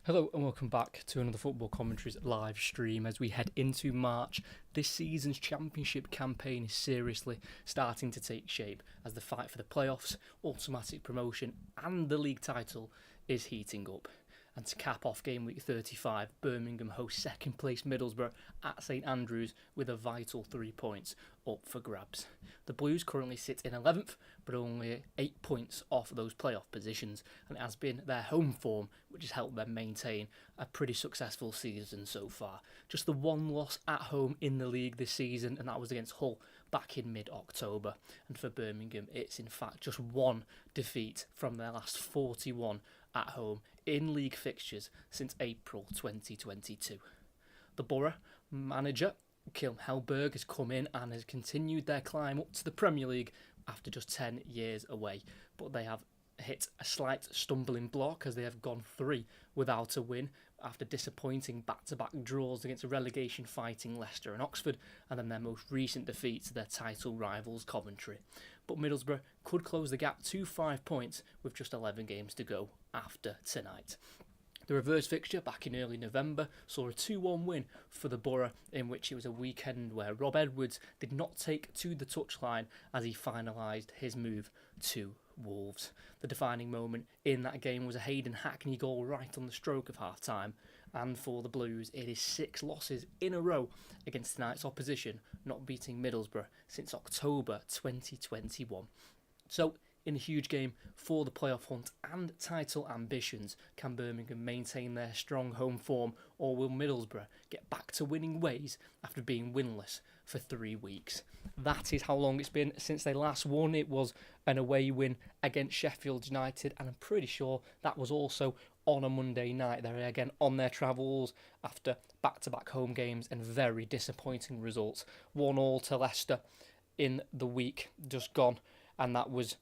Hello and welcome back to another Football Commentaries live stream as we head into March. This season's championship campaign is seriously starting to take shape as the fight for the playoffs, automatic promotion and the league title is heating up. And to cap off game week 35, Birmingham host second place Middlesbrough at St Andrews with a vital 3 points up for grabs. The Blues currently sit in 11th, but only 8 points off those playoff positions, and it has been their home form which has helped them maintain a pretty successful season so far. Just the one loss at home in the league this season, and that was against Hull back in mid-October. And for Birmingham, it's in fact just one defeat from their last 41 at home in league fixtures since April 2022. The Borough manager, Kim Hellberg, has come in and has continued their climb up to the Premier League after just 10 years away. But they have hit a slight stumbling block as they have gone 3 without a win after disappointing back-to-back draws against relegation fighting Leicester and Oxford, and then their most recent defeat to their title rivals Coventry. But Middlesbrough could close the gap to 5 points with just 11 games to go after tonight. The reverse fixture back in early November saw a 2-1 win for the Borough, in which it was a weekend where Rob Edwards did not take to the touchline as he finalised his move to Wolves. The defining moment in that game was a Hayden Hackney goal right on the stroke of half-time, and for the Blues it is 6 losses in a row against tonight's opposition, not beating Middlesbrough since October 2021. So, in a huge game for the playoff hunt and title ambitions, can Birmingham maintain their strong home form, or will Middlesbrough get back to winning ways after being winless for 3 weeks? That is how long it's been since they last won. It was an away win against Sheffield United, and I'm pretty sure that was also on a Monday night. They're again on their travels after back-to-back home games and very disappointing results. 1-1 to Leicester in the week just gone, and that was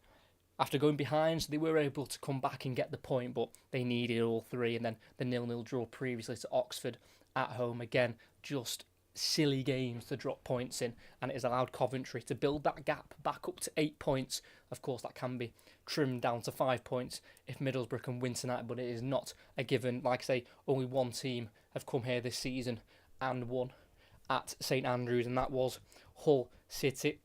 after going behind, so they were able to come back and get the point, but they needed all 3. And then the 0-0 draw previously to Oxford at home, again, just silly games to drop points in, and it has allowed Coventry to build that gap back up to 8 points. Of course, that can be trimmed down to 5 points if Middlesbrough can win tonight, but it is not a given. Like I say, only one team have come here this season and won at St Andrews, and that was Hull City.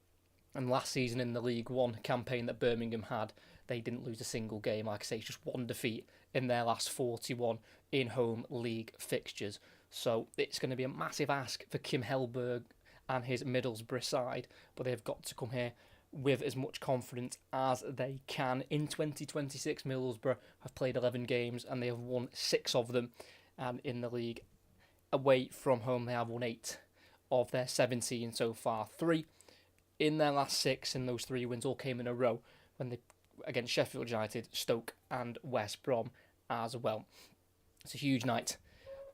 And last season in the League One campaign that Birmingham had, they didn't lose a single game. Like I say, it's just one defeat in their last 41 in-home league fixtures. So it's going to be a massive ask for Kim Hellberg and his Middlesbrough side, but they've got to come here with as much confidence as they can. In 2026, Middlesbrough have played 11 games and they have won 6 of them. And in the league, away from home, they have won 8 of their 17 so far. 3 in their last 6, and those 3 wins all came in a row when they against Sheffield United, Stoke and West Brom as well. It's a huge night.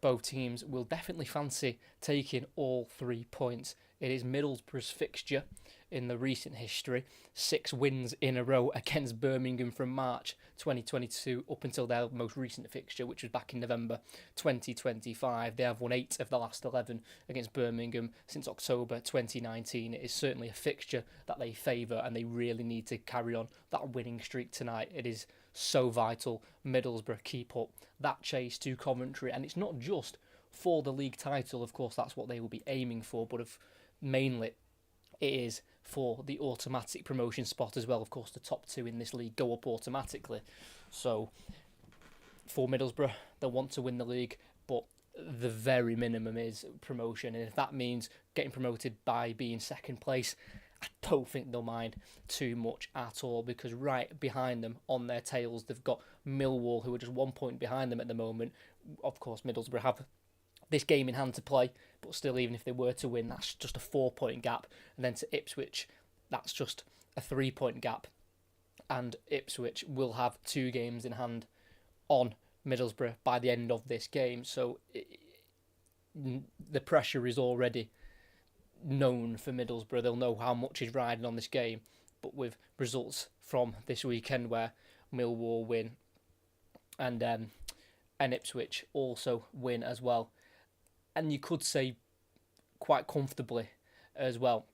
Both teams will definitely fancy taking all 3 points. It is Middlesbrough's fixture in the recent history. 6 wins in a row against Birmingham from March 2022 up until their most recent fixture, which was back in November 2025. They have won 8 of the last 11 against Birmingham since October 2019. It is certainly a fixture that they favour, and they really need to carry on that winning streak tonight. It is so vital Middlesbrough keep up that chase to Coventry, and it's not just for the league title. Of course, that's what they will be aiming for, but mainly it is for the automatic promotion spot as well. Of course, the top 2 in this league go up automatically. So for Middlesbrough, they'll want to win the league, but the very minimum is promotion. And if that means getting promoted by being second place, I don't think they'll mind too much at all, because right behind them on their tails, they've got Millwall, who are just 1 point behind them at the moment. Of course, Middlesbrough have this game in hand to play, but still, even if they were to win, that's just a 4-point gap. And then to Ipswich, that's just a 3-point gap. And Ipswich will have 2 games in hand on Middlesbrough by the end of this game. So the pressure is already known for Middlesbrough. They'll know how much is riding on this game. But with results from this weekend where Millwall win and Ipswich also win as well, and you could say quite comfortably as well,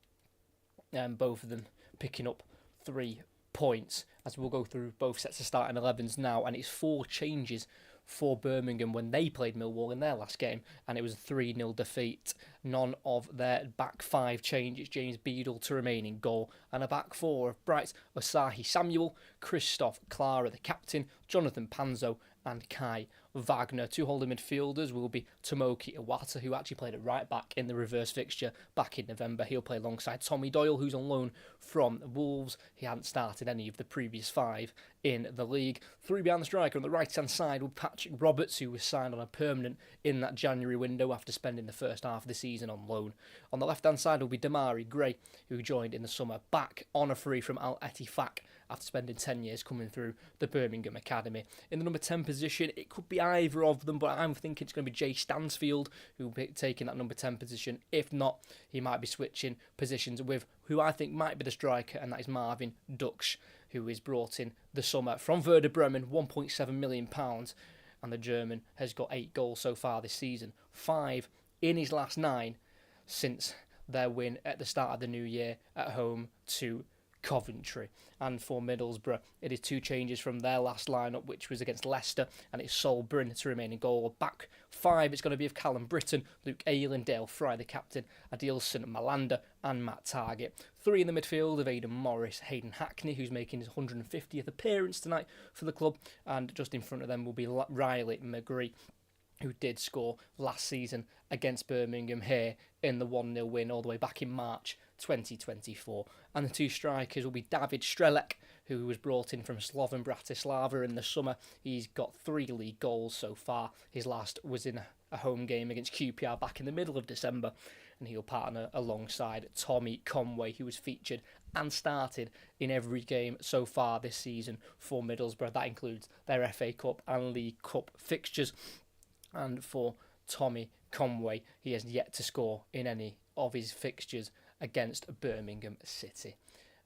both of them picking up 3 points, as we'll go through both sets of starting 11s now, and it's 4 changes for Birmingham when they played Millwall in their last game, and it was a 3-0 defeat. None of their back five changes. James Beadle to remain in goal, and a back four of Bright, Osahi Samuel, Christoph Clara, the captain, Jonathan Panzo, and Kai Wagner. Two holding midfielders will be Tomoki Iwata, who actually played at right back in the reverse fixture back in November. He'll play alongside Tommy Doyle, who's on loan from Wolves. He hadn't started any of the previous 5 in the league. 3 behind the striker on the right-hand side will be Patrick Roberts, who was signed on a permanent in that January window after spending the first half of the season on loan. On the left-hand side will be Damari Gray, who joined in the summer back on a free from Al Ettifaq after spending 10 years coming through the Birmingham Academy. In the number 10 position, it could be either of them, but I'm thinking it's going to be Jay Stansfield who will be taking that number 10 position. If not, he might be switching positions with who I think might be the striker, and that is Marvin Duksch, who is brought in the summer from Werder Bremen, £1.7 million, and the German has got 8 goals so far this season, 5 in his last 9 since their win at the start of the new year at home to Coventry. And for Middlesbrough, it is 2 changes from their last lineup, which was against Leicester, and it's Sol Bryn to remain in goal. Back 5, it's going to be of Callum Britton, Luke Ayling, Dale Fry, the captain, Adilson Malanda, and Matt Targett. 3 in the midfield of Aidan Morris, Hayden Hackney, who's making his 150th appearance tonight for the club, and just in front of them will be Riley McGree, who did score last season against Birmingham here in the 1-0 win all the way back in March 2024. And the 2 strikers will be David Strelec, who was brought in from Slovan Bratislava in the summer. He's got 3 league goals so far. His last was in a home game against QPR back in the middle of December, and he'll partner alongside Tommy Conway, who was featured and started in every game so far this season for Middlesbrough. That includes their FA Cup and League Cup fixtures. And for Tommy Conway, he has yet to score in any of his fixtures against Birmingham City.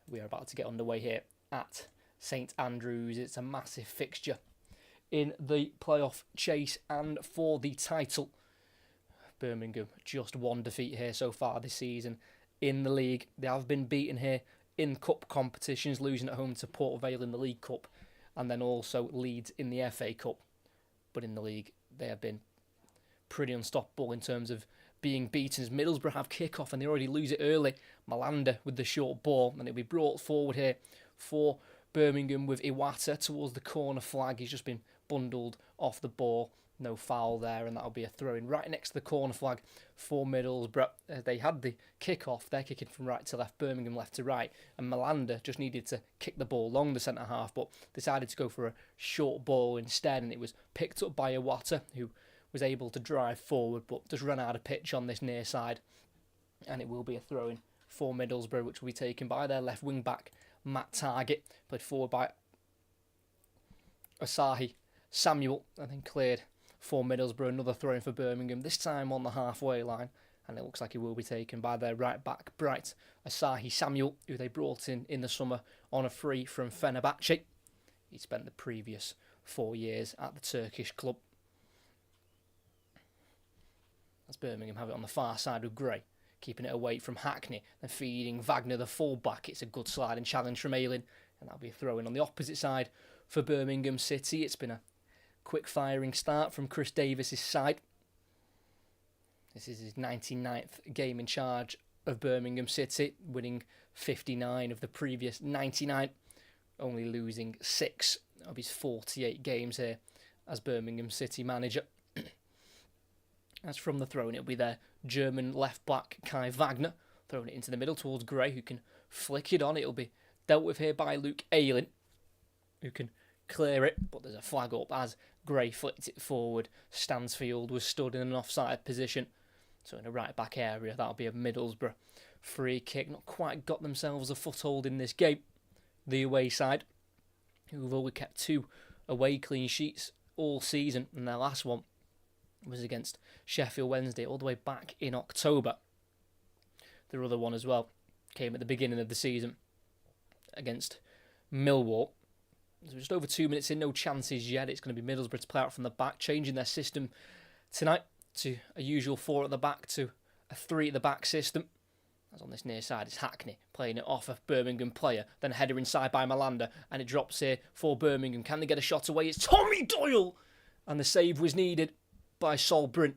We are about to get underway here at St Andrews. It's a massive fixture in the playoff chase and for the title. Birmingham just 1 defeat here so far this season in the league. They have been beaten here in cup competitions, losing at home to Port Vale in the League Cup and then also Leeds in the FA Cup. But in the league, they have been pretty unstoppable in terms of being beaten, as Middlesbrough have kick-off and they already lose it early. Malanda with the short ball, and it'll be brought forward here for Birmingham with Iwata towards the corner flag. He's just been bundled off the ball. No foul there, and that'll be a throw-in right next to the corner flag for Middlesbrough. They had the kick-off. They're kicking from right to left, Birmingham left to right, and Malanda just needed to kick the ball along the centre-half, but decided to go for a short ball instead, and it was picked up by Iwata, who was able to drive forward, but just ran out of pitch on this near side, and it will be a throw-in for Middlesbrough, which will be taken by their left wing-back, Matt Targett, played forward by Osahi Samuel, and then cleared for Middlesbrough. Another throw-in for Birmingham, this time on the halfway line, and it looks like it will be taken by their right-back, Bright Osahi Samuel, who they brought in the summer on a free from Fenerbahce. He spent the previous 4 years at the Turkish club. As Birmingham have it on the far side with Gray, keeping it away from Hackney, then feeding Wagner the full-back. It's a good sliding challenge from Ayling, and that'll be a throw-in on the opposite side for Birmingham City. It's been a quick firing start from Chris Davis's side. This is his 99th game in charge of Birmingham City, winning 59 of the previous 99, only losing 6 of his 48 games here as Birmingham City manager. As from the throw-in, it'll be their German left-back Kai Wagner, throwing it into the middle towards Gray, who can flick it on. It'll be dealt with here by Luke Ayling, who can clear it, but there's a flag up as Gray flicked it forward. Stansfield was stood in an offside position, so in a right-back area. That'll be a Middlesbrough free kick. Not quite got themselves a foothold in this game. The away side, who have only kept 2 away clean sheets all season, and their last one was against Sheffield Wednesday all the way back in October. Their other one as well came at the beginning of the season against Millwall. So just over 2 minutes in, no chances yet. It's going to be Middlesbrough to play out from the back, changing their system tonight to a usual 4 at the back to a 3 at the back system. As on this near side, it's Hackney playing it off a Birmingham player, then header inside by Malanda, and it drops here for Birmingham. Can they get a shot away? It's Tommy Doyle! And the save was needed by Solbrun.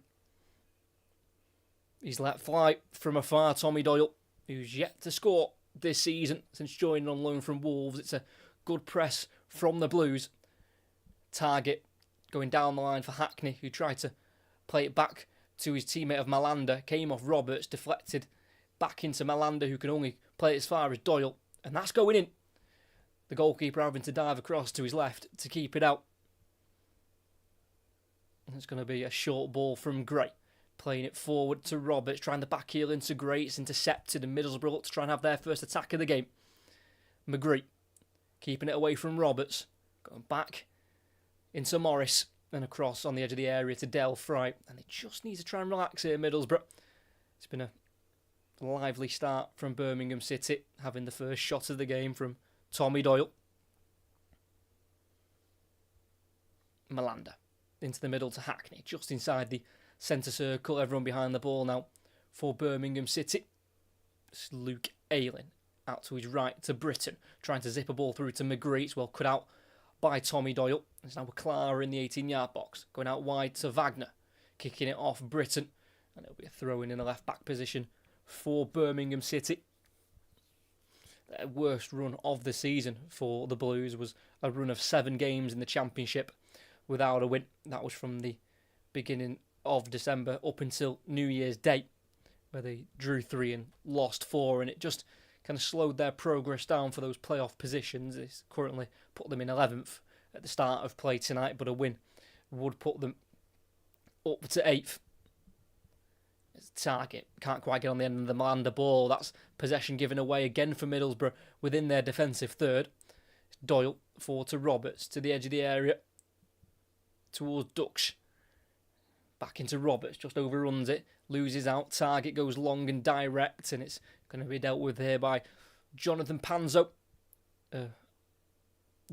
He's let fly from afar, Tommy Doyle, who's yet to score this season since joining on loan from Wolves. It's a good press from the Blues. Target going down the line for Hackney, who tried to play it back to his teammate of Malander. Came off Roberts, deflected back into Malander, who can only play it as far as Doyle. And that's going in. The goalkeeper having to dive across to his left to keep it out. And it's going to be a short ball from Gray. Playing it forward to Roberts, trying the back heel into Gray. It's intercepted, and Middlesbrough look to try and have their first attack of the game. McGree keeping it away from Roberts. Going back into Morris and across on the edge of the area to Del Fry. And they just need to try and relax here, Middlesbrough. It's been a lively start from Birmingham City, having the first shot of the game from Tommy Doyle. Malander into the middle to Hackney, just inside the centre circle. Everyone behind the ball now for Birmingham City. It's Luke Ayling out to his right to Britton, trying to zip a ball through to McGree. It's well cut out by Tommy Doyle. It's now Clara in the 18-yard box, going out wide to Wagner, kicking it off Britton, and it'll be a throw-in the left-back position for Birmingham City. Their worst run of the season for the Blues was a run of 7 games in the Championship without a win. That was from the beginning of December up until New Year's Day, where they drew 3 and lost 4, and it just kind of slowed their progress down for those playoff positions. It's currently put them in 11th at the start of play tonight, but a win would put them up to 8th. It's Target can't quite get on the end of the Malander ball. That's possession given away again for Middlesbrough within their defensive third. It's Doyle forward to Roberts to the edge of the area towards Dux. Back into Roberts, just overruns it, loses out. Target goes long and direct, and it's going to be dealt with here by Jonathan Panzo.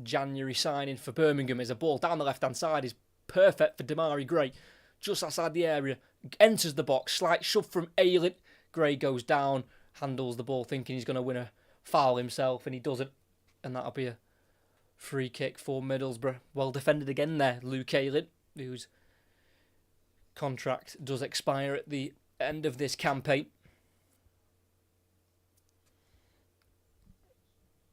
January signing for Birmingham. Is a ball down the left-hand side, is perfect for Damari Gray. Just outside the area, enters the box, slight shove from Ayling. Gray goes down, handles the ball thinking he's going to win a foul himself, and he doesn't. And that'll be a free kick for Middlesbrough. Well defended again there, Luke Ayling, whose contract does expire at the end of this campaign.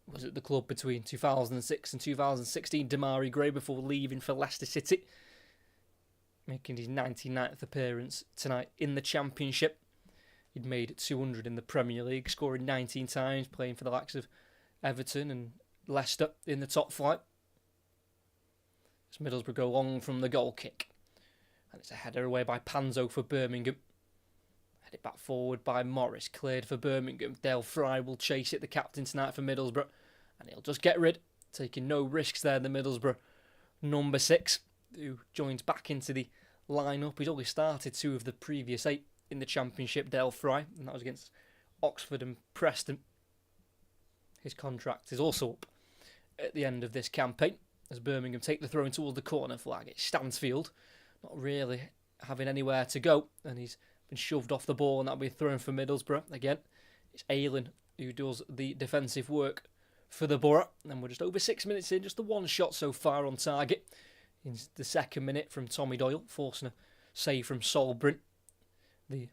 Was at the club between 2006 and 2016, Damari Gray, before leaving for Leicester City, making his 99th appearance tonight in the Championship. He'd made 200 in the Premier League, scoring 19 times, playing for the likes of Everton and Leicester in the top flight. As Middlesbrough go long from the goal kick. And it's a header away by Panzo for Birmingham. Headed back forward by Morris, cleared for Birmingham. Del Fry will chase it, the captain tonight for Middlesbrough. And he'll just get rid, taking no risks there, the Middlesbrough number 6, who joins back into the lineup. He's only started 2 of the previous 8 in the Championship, Del Fry, and that was against Oxford and Preston. His contract is also up at the end of this campaign, as Birmingham take the throw in towards the corner flag. It's Stansfield, not really having anywhere to go, and he's been shoved off the ball, and that'll be thrown for Middlesbrough. Again, it's Ayling who does the defensive work for the Borough, and we're just over 6 minutes in, just the one shot so far on target. In the second minute from Tommy Doyle, forcing a save from Solbrun, the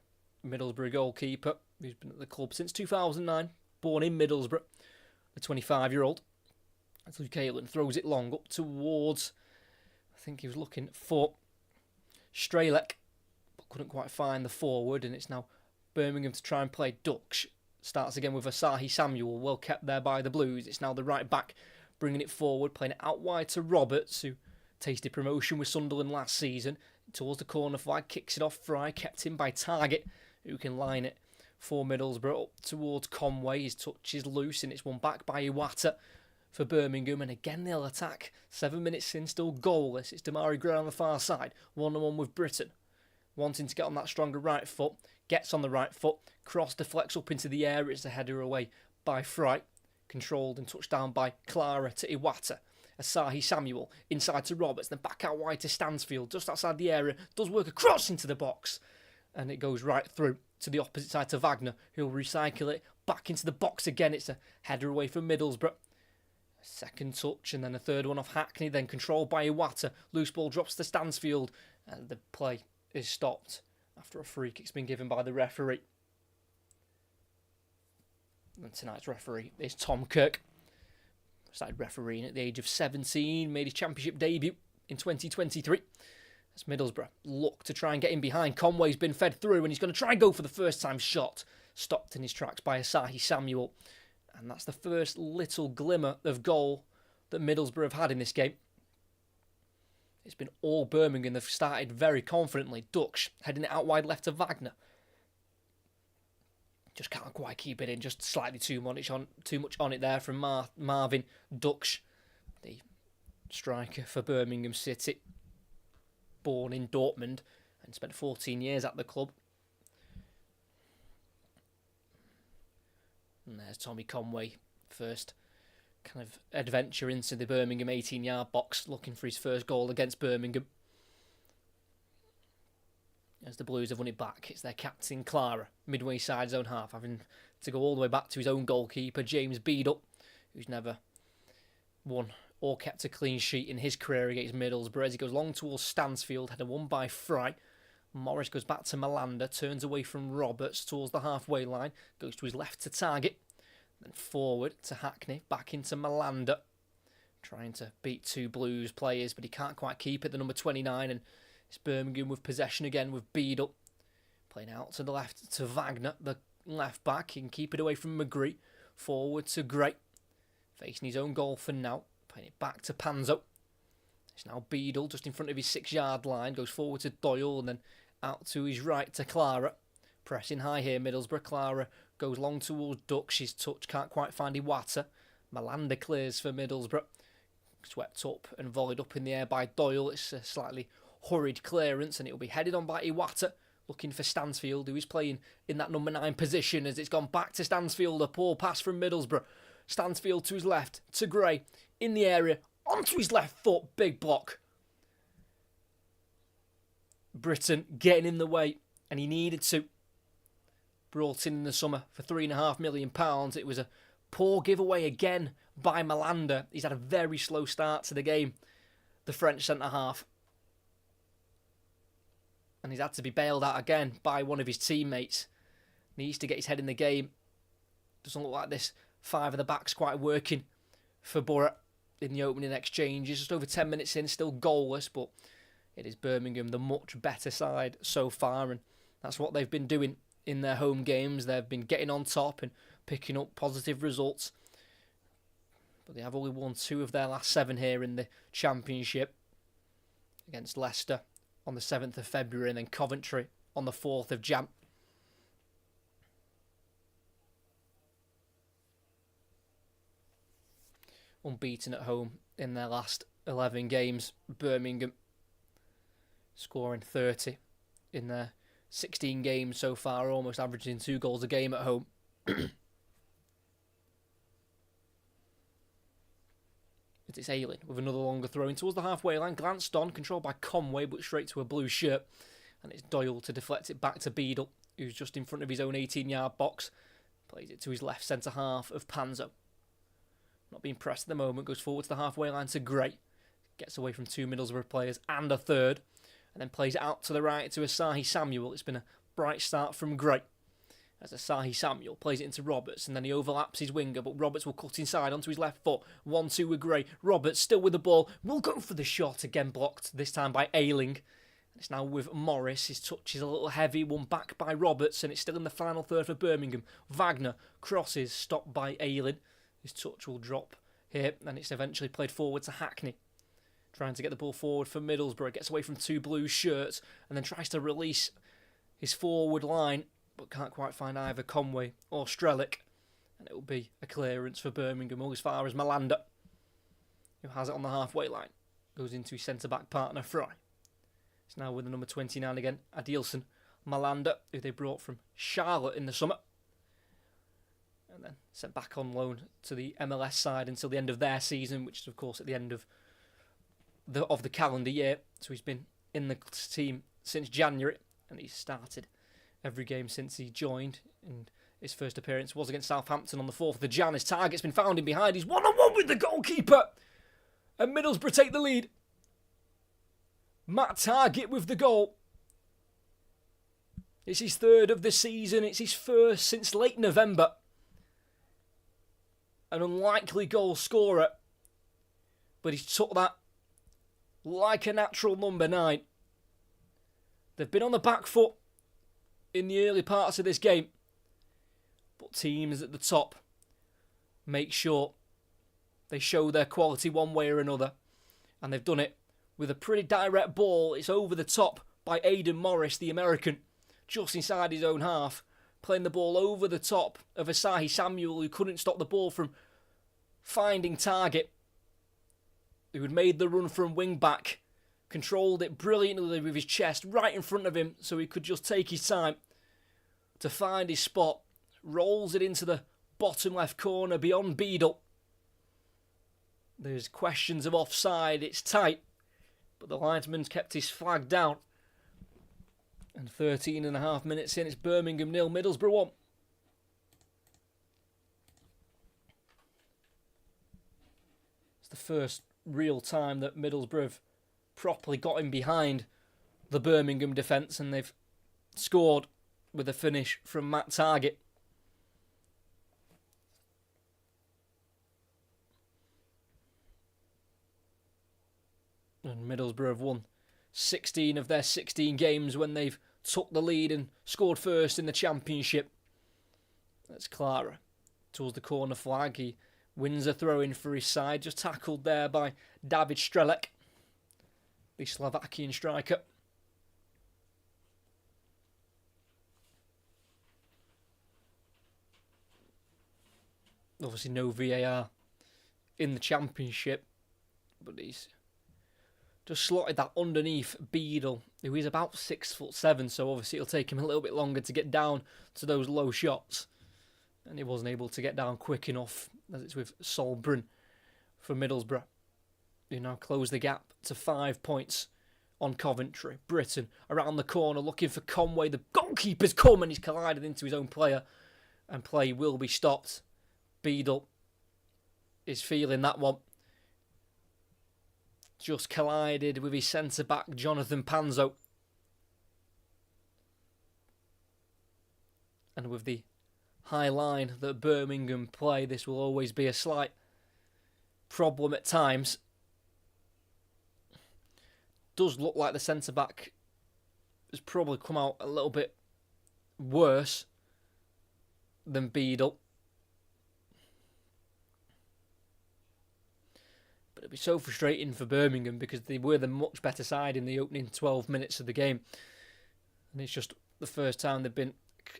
Middlesbrough goalkeeper, who's been at the club since 2009, born in Middlesbrough, the 25-year-old. As Luke Ayling throws it long up towards, I think he was looking for Strelec, but couldn't quite find the forward, and it's now Birmingham to try and play Dux. Starts again with Asahi Samuel, well kept there by the Blues. It's now the right back bringing it forward, playing it out wide to Roberts, who tasted promotion with Sunderland last season. Towards the corner flag, kicks it off Fry, kept in by Target, who can line it for Middlesbrough up towards Conway. His touch is loose, and it's won back by Iwata for Birmingham, and again they'll attack. 7 minutes in, still goalless. It's Damari Gray on the far side, 1-on-1 with Britton, wanting to get on that stronger right foot. Gets on the right foot, cross deflects up into the air. It's a header away by Fry, controlled and touched down by Clara to Iwata. Asahi Samuel inside to Roberts, then back out wide to Stansfield, just outside the area, does work across into the box, and it goes right through to the opposite side to Wagner, who'll recycle it back into the box again. It's a header away from Middlesbrough. Second touch and then a third one off Hackney, then controlled by Iwata. Loose ball drops to Stansfield and the play is stopped after a free kick's been given by the referee. And tonight's referee is Tom Kirk. Started refereeing at the age of 17, made his championship debut in 2023. As Middlesbrough look to try and get in behind. Conway's been fed through and he's going to try and go for the first time shot. Stopped in his tracks by Asahi Samuel. And that's the first little glimmer of goal that Middlesbrough have had in this game. It's been all Birmingham. They've started very confidently. Dux heading it out wide left to Wagner. Just can't quite keep it in. Just slightly too much on it there from Marvin Dux, the striker for Birmingham City. Born in Dortmund and spent 14 years at the club. And there's Tommy Conway, first kind of adventure into the Birmingham 18-yard box, looking for his first goal against Birmingham. As the Blues have won it back, it's their captain Clara, midway side zone half, having to go all the way back to his own goalkeeper, James Beadle, who's never won or kept a clean sheet in his career against Middlesbrough. As he goes long towards Stansfield, header won by Fry. Morris goes back to Malanda, turns away from Roberts towards the halfway line, goes to his left to target, then forward to Hackney, back into Malanda, trying to beat two Blues players, but he can't quite keep it, the number 29, and it's Birmingham with possession again with Beadle, playing out to the left to Wagner, the left back, he can keep it away from McGree, forward to Gray, facing his own goal for now, playing it back to Panzo. It's now Beadle just in front of his 6-yard line, goes forward to Doyle and then out to his right to Clara. Pressing high here, Middlesbrough. Clara goes long towards Dux. His touch can't quite find Iwata. Malanda clears for Middlesbrough. Swept up and volleyed up in the air by Doyle. It's a slightly hurried clearance and it will be headed on by Iwata, looking for Stansfield, who is playing in that number 9 position as it's gone back to Stansfield. A poor pass from Middlesbrough. Stansfield to his left, to Gray, in the area, onto his left foot, big block. Britain getting in the way, and he needed to. Brought in the summer for £3.5 million. It was a poor giveaway again by Malanda. He's had a very slow start to the game, the French centre-half. And he's had to be bailed out again by one of his teammates. Needs to get his head in the game. Doesn't look like this 5 of the back's quite working for Borough in the opening exchanges. Just over 10 minutes in, still goalless, but it is Birmingham, the much better side so far, and that's what they've been doing in their home games. They've been getting on top and picking up positive results. But they have only won 2 of their last 7 here in the Championship, against Leicester on the 7th of February and then Coventry on the 4th of Jan. Unbeaten at home in their last 11 games. Birmingham scoring 30 in their 16 games so far, almost averaging 2 goals a game at home. It's Ayling with another longer throw in towards the halfway line, glanced on, controlled by Conway, but straight to a blue shirt. And it's Doyle to deflect it back to Beadle, who's just in front of his own 18-yard box. Plays it to his left centre-half of Panzo. Not being pressed at the moment, goes forward to the halfway line to Gray. Gets away from 2 Middlesbrough players and a third. And then plays it out to the right to Asahi Samuel. It's been a bright start from Gray. As Asahi Samuel plays it into Roberts, and then he overlaps his winger, but Roberts will cut inside onto his left foot. 1-2 with Gray. Roberts still with the ball. Will go for the shot, again blocked, this time by Ayling. It's now with Morris. His touch is a little heavy, one back by Roberts, and it's still in the final third for Birmingham. Wagner crosses, stopped by Ayling. His touch will drop here, and it's eventually played forward to Hackney. Trying to get the ball forward for Middlesbrough. Gets away from 2 blue shirts, and then tries to release his forward line, but can't quite find either Conway or Strelic. And it will be a clearance for Birmingham, all as far as Malanda, who has it on the halfway line. Goes into his centre-back partner, Fry. It's now with the number 29 again, Adilson. Malanda, who they brought from Charlotte in the summer. And then sent back on loan to the MLS side until the end of their season, which is, of course, at the end of the calendar year. So he's been in the team since January, and he's started every game since he joined, and His first appearance was against Southampton on the 4th of Jan. His target's been found in behind. He's one-on-one with the goalkeeper. And Middlesbrough take the lead. Matt Targett with the goal. It's his third of the season. It's his first since late November. An unlikely goal scorer. But he took that like a natural number 9. They've been on the back foot in the early parts of this game. But teams at the top make sure they show their quality one way or another. And they've done it with a pretty direct ball. It's over the top by Aidan Morris, the American, just inside his own half, playing the ball over the top of Asahi Samuel, who couldn't stop the ball from finding Targett, who had made the run from wing-back, controlled it brilliantly with his chest right in front of him so he could just take his time to find his spot, rolls it into the bottom left corner beyond Beadle. There's questions of offside, it's tight, but the linesman's kept his flag down. And 13 and a half minutes in, it's Birmingham 0, Middlesbrough 1. It's the first real time that Middlesbrough have properly got in behind the Birmingham defence, and they've scored with a finish from Matt Targett. And Middlesbrough have won 16 of their 16 games when they've took the lead and scored first in the Championship. That's Clara towards the corner flag. He wins a throw-in for his side, just tackled there by David Strelec, the Slovakian striker. Obviously no VAR in the Championship, but he's just slotted that underneath Beadle, who is about 6'7", so obviously it'll take him a little bit longer to get down to those low shots. And he wasn't able to get down quick enough, as it's with Solbrun for Middlesbrough, who now close the gap to 5 points on Coventry. Britton around the corner looking for Conway. The goalkeeper's come and he's collided into his own player, and play will be stopped. Beadle is feeling that one. Just collided with his centre-back, Jonathan Panzo. And with the high line that Birmingham play, this will always be a slight problem at times. Does look like the centre-back has probably come out a little bit worse than Beadle. But it'd be so frustrating for Birmingham because they were the much better side in the opening 12 minutes of the game. And it's just the first time they've been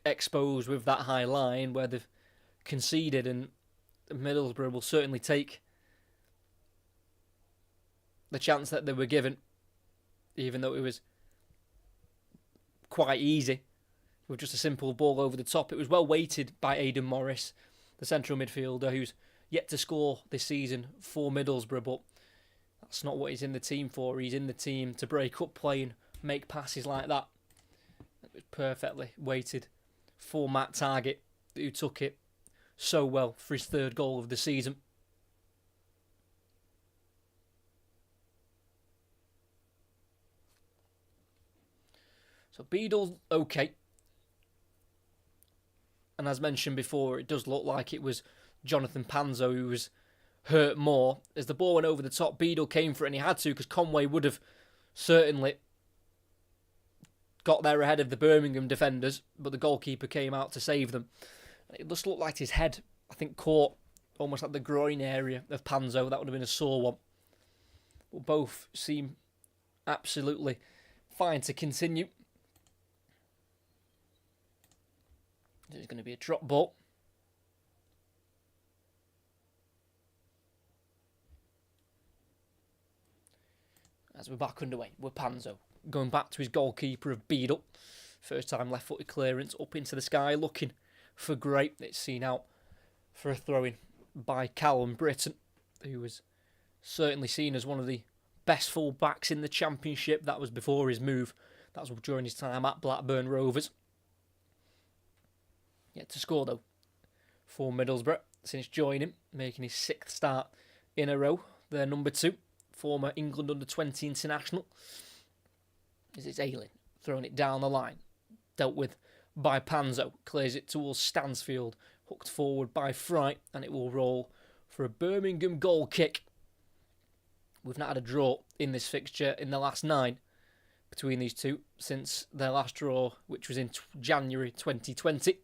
exposed with that high line where they've conceded, and Middlesbrough will certainly take the chance that they were given, even though it was quite easy with just a simple ball over the top. It was well weighted by Aidan Morris, the central midfielder, who's yet to score this season for Middlesbrough, but that's not what he's in the team for. He's in the team to break up play and make passes like that. It was perfectly weighted for Matt Targett, who took it so well for his third goal of the season. So Beadle's okay. And as mentioned before, it does look like it was Jonathan Panzo who was hurt more. As the ball went over the top, Beadle came for it, and he had to, because Conway would have certainly got there ahead of the Birmingham defenders, but the goalkeeper came out to save them. It just looked like his head, I think, caught almost like the groin area of Panzo. That would have been a sore one. But both seem absolutely fine to continue. There's going to be a drop ball. As we're back underway with Panzo going back to his goalkeeper of Beadle. First time left-footed clearance up into the sky, looking for Gray. It's seen out for a throw-in by Callum Britton, who was certainly seen as one of the best full-backs in the Championship. That was before his move. That was during his time at Blackburn Rovers. Yet to score, though, for Middlesbrough since joining, making his 6th start in a row. Their number 2, former England under-20 international. It's Ayling throwing it down the line. Dealt with by Panzo. Clears it towards Stansfield. Hooked forward by Fry. And it will roll for a Birmingham goal kick. We've not had a draw in this fixture in the last 9 between these two since their last draw, which was in January 2020.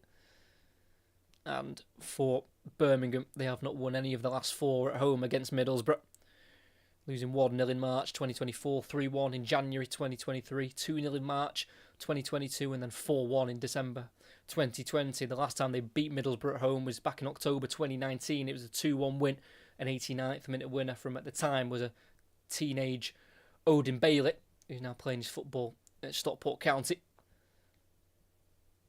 And for Birmingham, they have not won any of the last 4 at home against Middlesbrough. Losing 1-0 in March 2024, 3-1 in January 2023, 2-0 in March 2022, and then 4-1 in December 2020. The last time they beat Middlesbrough at home was back in October 2019. It was a 2-1 win. An 89th minute winner from, at the time, was a teenage Odin Bailey, who's now playing his football at Stockport County.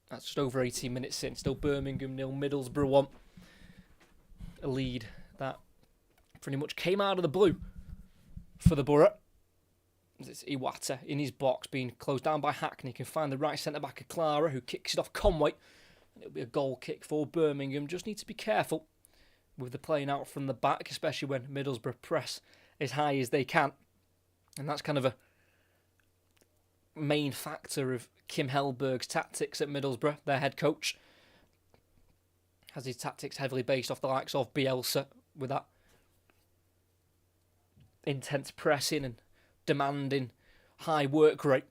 That's just over 18 minutes in. Still Birmingham 0, Middlesbrough 1. A lead that pretty much came out of the blue for the Borough. It's Iwata in his box, being closed down by Hackney. Can find the right centre-back of Clara, who kicks it off Conway. And it'll be a goal kick for Birmingham. Just need to be careful with the playing out from the back, especially when Middlesbrough press as high as they can. And that's kind of a main factor of Kim Hellberg's tactics at Middlesbrough. Their head coach has his tactics heavily based off the likes of Bielsa, with that intense pressing and demanding high work rate.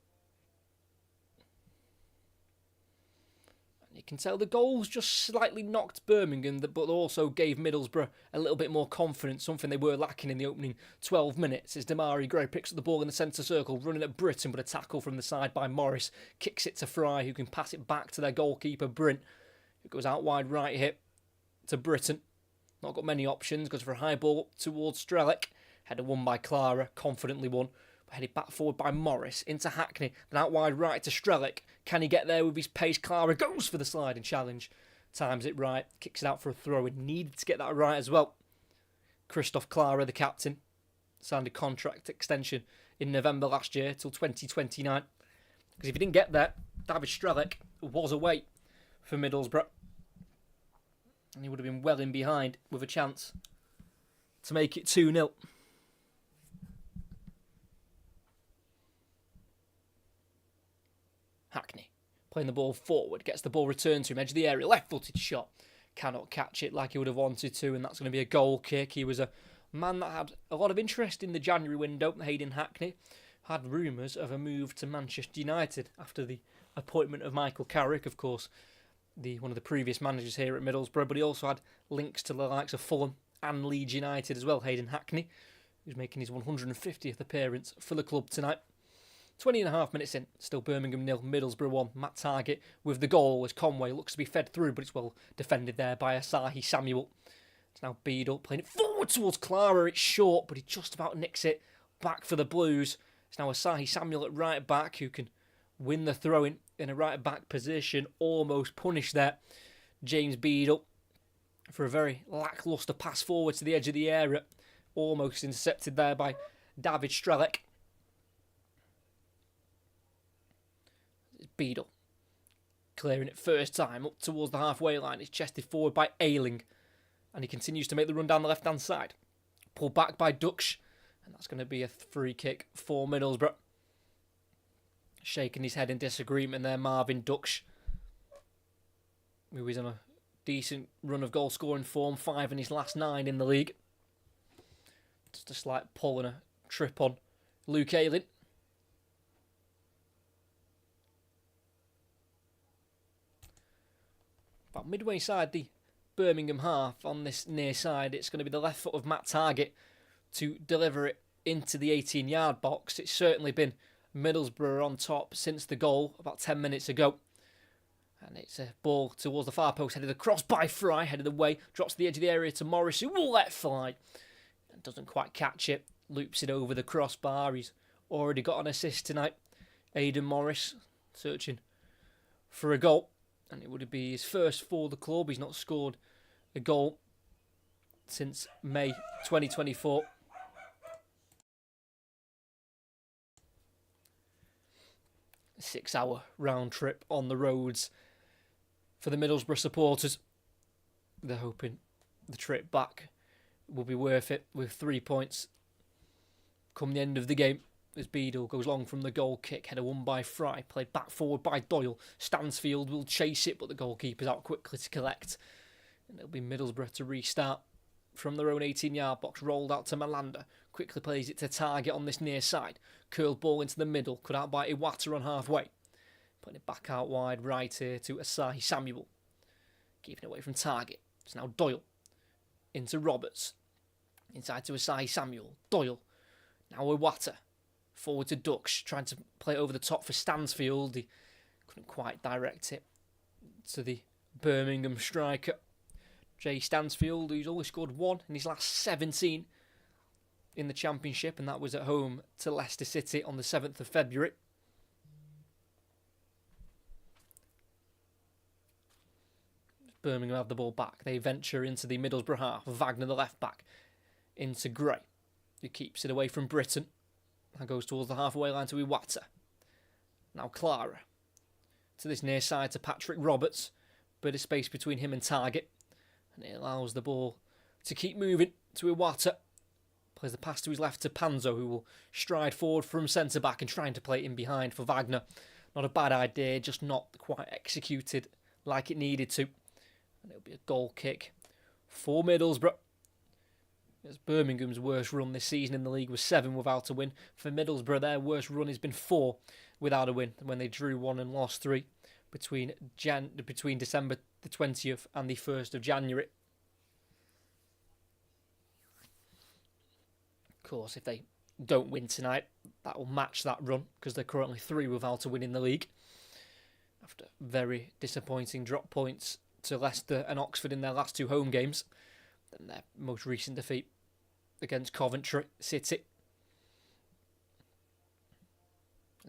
And you can tell the goals just slightly knocked Birmingham, but also gave Middlesbrough a little bit more confidence, something they were lacking in the opening 12 minutes. As Damari Gray picks up the ball in the centre circle, running at Britton, but a tackle from the side by Morris. Kicks it to Fry, who can pass it back to their goalkeeper, Brint, who goes out wide right hip to Britton. Not got many options, goes for a high ball up towards Strelec. Header won by Clara, confidently won. But headed back forward by Morris into Hackney. Then out wide right to Strelec. Can he get there with his pace? Clara goes for the sliding challenge. Times it right. Kicks it out for a throw. He needed to get that right as well. Christoph Clara, the captain, signed a contract extension in November last year till 2029. Because if he didn't get there, David Strelec was away for Middlesbrough. And he would have been well in behind with a chance to make it 2-0. Hackney playing the ball forward, gets the ball returned to him, edge of the area, left-footed shot. Cannot catch it like he would have wanted to, and that's going to be a goal kick. He was a man that had a lot of interest in the January window, Hayden Hackney. Had rumours of a move to Manchester United after the appointment of Michael Carrick, of course, one of the previous managers here at Middlesbrough, but he also had links to the likes of Fulham and Leeds United as well, Hayden Hackney, who's making his 150th appearance for the club tonight. 20.5 minutes in, still Birmingham 0, Middlesbrough 1. Matt Targett with the goal as Conway looks to be fed through, but it's well defended there by Asahi Samuel. It's now Beadle playing it forward towards Clara. It's short, but he just about nicks it back for the Blues. It's now Asahi Samuel at right back, who can win the throw-in in a right back position. Almost punished there. James Beadle for a very lacklustre pass forward to the edge of the area. Almost intercepted there by David Strelec. Beadle clearing it first time up towards the halfway line. It's chested forward by Ayling, and he continues to make the run down the left hand side. Pulled back by Dux, and that's going to be a free kick for Middlesbrough. Shaking his head in disagreement there, Marvin Dux, who is on a decent run of goal scoring form, 5 in his last 9 in the league. Just a slight pull and a trip on Luke Ayling. About midway side the Birmingham half on this near side, it's going to be the left foot of Matt Targett to deliver it into the 18-yard box. It's certainly been Middlesbrough on top since the goal about 10 minutes ago. And it's a ball towards the far post, headed across by Fry, headed away, drops to the edge of the area to Morris, who will let fly. And doesn't quite catch it, loops it over the crossbar. He's already got an assist tonight. Aidan Morris searching for a goal. And it would be his first for the club. He's not scored a goal since May 2024. A 6-hour round trip on the roads for the Middlesbrough supporters. They're hoping the trip back will be worth it with 3 points come the end of the game. As Beadle goes long from the goal kick, header won by Fry, played back forward by Doyle. Stansfield will chase it, but the goalkeeper's out quickly to collect. And it'll be Middlesbrough to restart from their own 18-yard box, rolled out to Malander. Quickly plays it to Target on this near side. Curled ball into the middle, cut out by Iwata on halfway. Putting it back out wide right here to Asahi Samuel. Keeping it away from Target. It's now Doyle. Into Roberts. Inside to Asahi Samuel. Doyle. Now Iwata. Forward to Dux, trying to play it over the top for Stansfield. He couldn't quite direct it to the Birmingham striker, Jay Stansfield, who's only scored 1 in his last 17 in the Championship, and that was at home to Leicester City on the 7th of February. Birmingham have the ball back. They venture into the Middlesbrough half. Wagner, the left back, into Gray, who keeps it away from Britton. And goes towards the halfway line to Iwata. Now Clara. To this near side to Patrick Roberts. Bit of space between him and Target. And it allows the ball to keep moving to Iwata. Plays the pass to his left to Panzo, who will stride forward from centre-back and trying to play it in behind for Wagner. Not a bad idea, just not quite executed like it needed to. And it'll be a goal kick for Middlesbrough. It's Birmingham's worst run this season in the league was 7 without a win. For Middlesbrough, their worst run has been 4 without a win, when they drew 1 and lost 3 between December the 20th and the 1st of January. Of course, if they don't win tonight, that will match that run, because they're currently 3 without a win in the league. After very disappointing drop points to Leicester and Oxford in their last 2 home games. And their most recent defeat against Coventry City.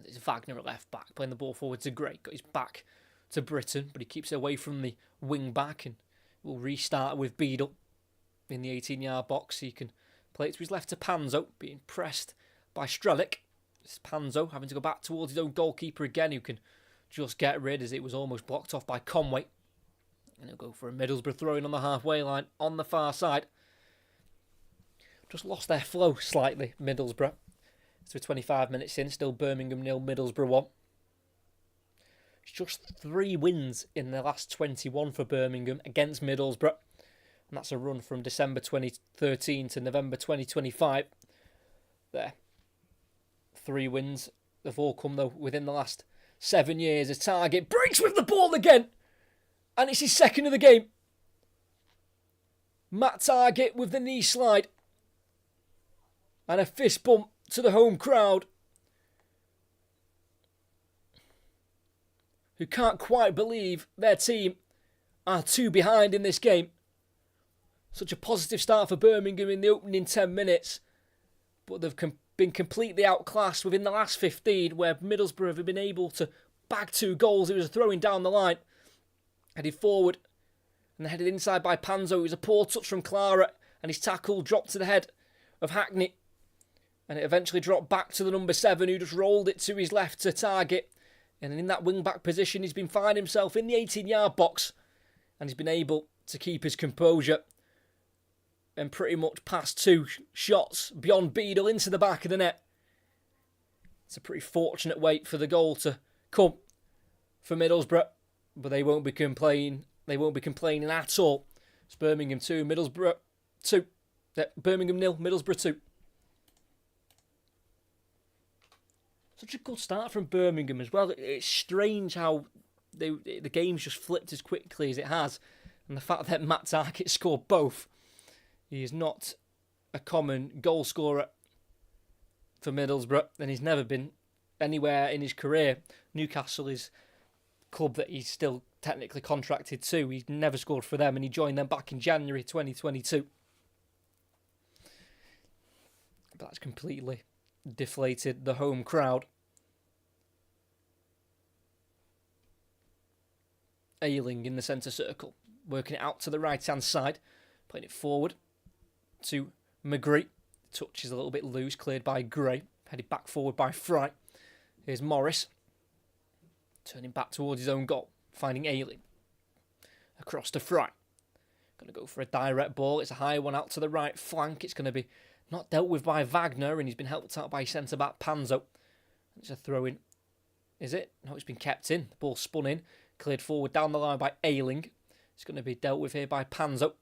It's Wagner at left back, playing the ball forward to Gray. Got his back to Britton, but he keeps it away from the wing back and will restart with Beadle in the 18-yard box. He can play it to his left to Panzo, being pressed by Strelic. It's Panzo having to go back towards his own goalkeeper again, who can just get rid, as it was almost blocked off by Conway. And he'll go for a Middlesbrough throw-in on the halfway line on the far side. Just lost their flow slightly, Middlesbrough. So 25 minutes in, still Birmingham 0, Middlesbrough 1. It's just 3 wins in the last 21 for Birmingham against Middlesbrough. And that's a run from December 2013 to November 2025. There. 3 wins. They've all come, though, within the last 7 years. As Target breaks with the ball again. And it's his second of the game. Matt Target with the knee slide. And a fist bump to the home crowd, who can't quite believe their team are 2 behind in this game. Such a positive start for Birmingham in the opening 10 minutes. But they've been completely outclassed within the last 15, where Middlesbrough have been able to bag 2 goals. It was a throwing down the line. Headed forward and then headed inside by Panzo. It was a poor touch from Clara, and his tackle dropped to the head of Hackney. And it eventually dropped back to the number 7, who just rolled it to his left to Target. And in that wing-back position, he's been finding himself in the 18-yard box. And he's been able to keep his composure and pretty much pass 2 shots beyond Beadle into the back of the net. It's a pretty fortunate wait for the goal to come for Middlesbrough. But they won't be complaining. They won't be complaining at all. It's Birmingham 2, Middlesbrough 2. Birmingham 0, Middlesbrough 2. Such a good start from Birmingham as well. It's strange how the game's just flipped as quickly as it has. And the fact that Matt Target scored both. He is not a common goal scorer for Middlesbrough, and he's never been anywhere in his career. Newcastle is club that he's still technically contracted to. He's never scored for them, and he joined them back in January 2022. But that's completely deflated the home crowd. Ayling in the centre circle, working it out to the right-hand side, playing it forward to McGree. Touch is a little bit loose, cleared by Gray, headed back forward by Fry. Here's Morris, turning back towards his own goal, finding Ayling. Across to Fry. Going to go for a direct ball. It's a high one out to the right flank. It's going to be not dealt with by Wagner, and he's been helped out by centre-back Panzo. It's a throw-in. Is it? No, it's been kept in. The ball spun in. Cleared forward down the line by Ayling. It's going to be dealt with here by Panzo,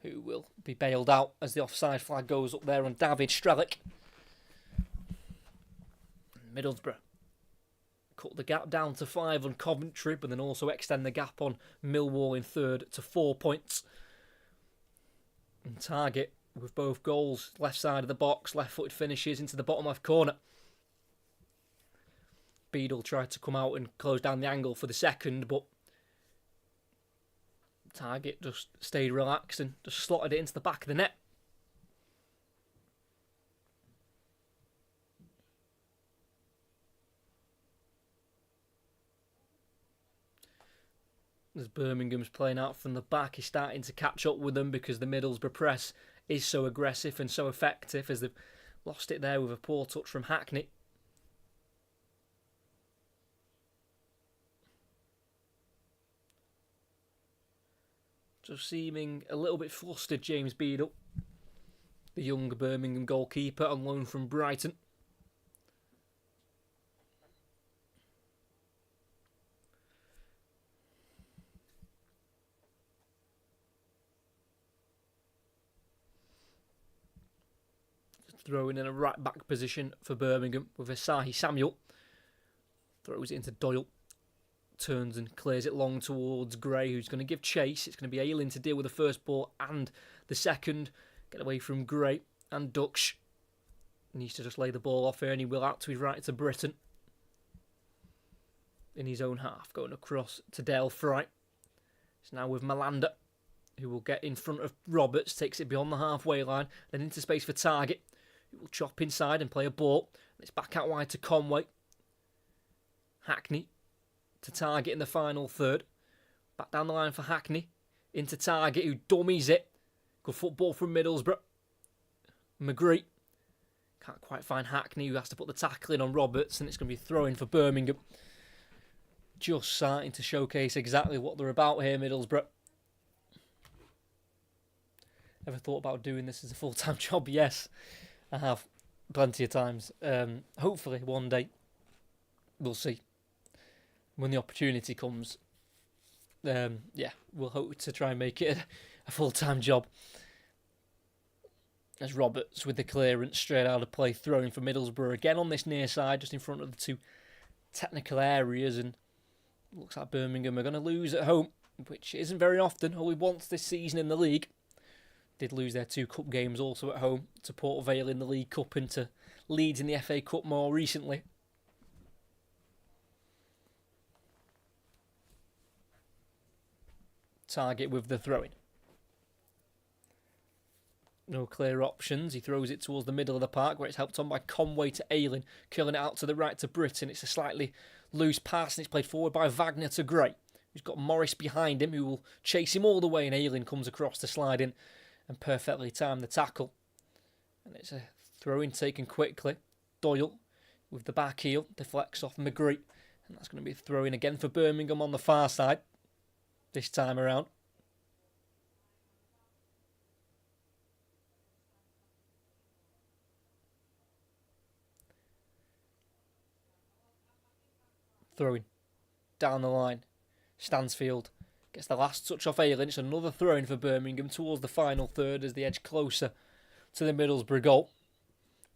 who will be bailed out as the offside flag goes up there on David Strelic. Middlesbrough cut the gap down to 5 on Coventry, but then also extend the gap on Millwall in third to 4 points. And Target with both goals, left side of the box, left-footed finishes into the bottom left corner. Beadle tried to come out and close down the angle for the second, but Target just stayed relaxed and just slotted it into the back of the net. As Birmingham's playing out from the back, he's starting to catch up with them because the Middlesbrough press is so aggressive and so effective, as they've lost it there with a poor touch from Hackney. Just seeming a little bit flustered, James Beadle, the young Birmingham goalkeeper on loan from Brighton. Throwing in a right back position for Birmingham with Asahi Samuel. Throws it into Doyle. Turns and clears it long towards Gray, who's going to give chase. It's going to be Ayling to deal with the first ball and the second. Get away from Gray and Dux. Needs to just lay the ball off here, and he will out to his right to Britton. In his own half, going across to Dale Fry. It's now with Malander, who will get in front of Roberts, takes it beyond the halfway line, then into space for Target, who will chop inside and play a ball. It's back out wide to Conway. Hackney to Target in the final third. Back down the line for Hackney. Into Target, who dummies it. Good football from Middlesbrough. McGree. Can't quite find Hackney, who has to put the tackle in on Roberts, and it's going to be throw-in for Birmingham. Just starting to showcase exactly what they're about here, Middlesbrough. Ever thought about doing this as a full-time job? Yes, I have. Plenty of times. Hopefully one day. We'll see. When the opportunity comes. We'll hope to try and make it a full-time job. As Roberts with the clearance straight out of play, throwing for Middlesbrough again on this near side, just in front of the two technical areas, and looks like Birmingham are going to lose at home, which isn't very often, only once this season in the league. Did lose their 2 cup games also at home to Port Vale in the League Cup and to Leeds in the FA Cup more recently. Target with the throw-in. No clear options. He throws it towards the middle of the park where it's helped on by Conway to Ayling, curling it out to the right to Britton. It's a slightly loose pass and it's played forward by Wagner to Gray, who's got Morris behind him, who will chase him all the way, and Ayling comes across to slide in and perfectly time the tackle. And it's a throw-in taken quickly. Doyle with the back heel deflects off McGree, and that's going to be a throw-in again for Birmingham on the far side this time around. Throwing down the line. Stansfield gets the last touch off Ayling. It's another throw-in for Birmingham towards the final third as they edge closer to the Middlesbrough goal.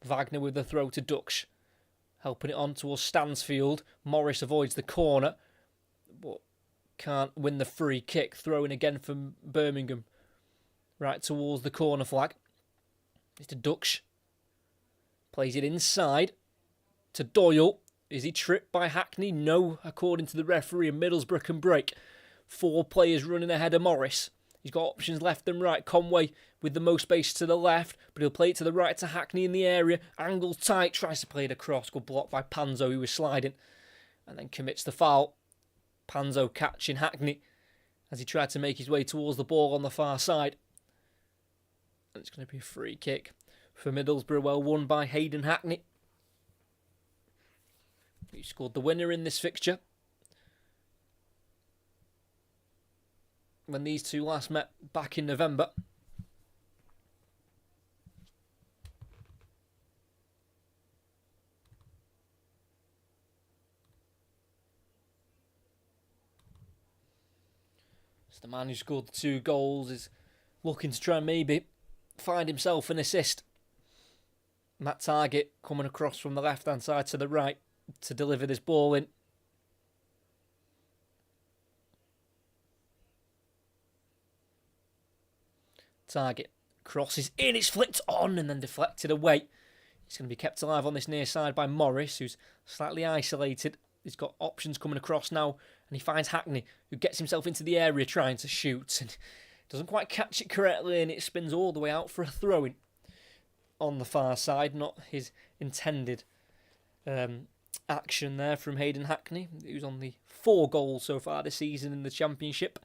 Wagner with the throw to Dux. Helping it on towards Stansfield. Morris avoids the corner, but can't win the free kick. Throw-in again from Birmingham. Right towards the corner flag. It's to Dux. Plays it inside to Doyle. Is he tripped by Hackney? No, according to the referee, and Middlesbrough can break. 4 players running ahead of Morris. He's got options left and right. Conway with the most space to the left, but he'll play it to the right to Hackney in the area. Angle tight, tries to play it across. Good block by Panzo, who was sliding, and then commits the foul. Panzo catching Hackney as he tried to make his way towards the ball on the far side. And it's going to be a free kick for Middlesbrough, well won by Hayden Hackney. He scored the winner in this fixture. when these two last met back in November. So the man who scored the 2 goals is looking to try and maybe find himself an assist. Matt Targett coming across from the left-hand side to the right to deliver this ball in. Targett crosses in, it's flicked on and then deflected away. It's going to be kept alive on this near side by Morris, who's slightly isolated. He's got options coming across now, and he finds Hackney, who gets himself into the area trying to shoot, and doesn't quite catch it correctly, and it spins all the way out for a throw-in on the far side. Not his intended action there from Hayden Hackney, who's on the 4 goals so far this season in the Championship,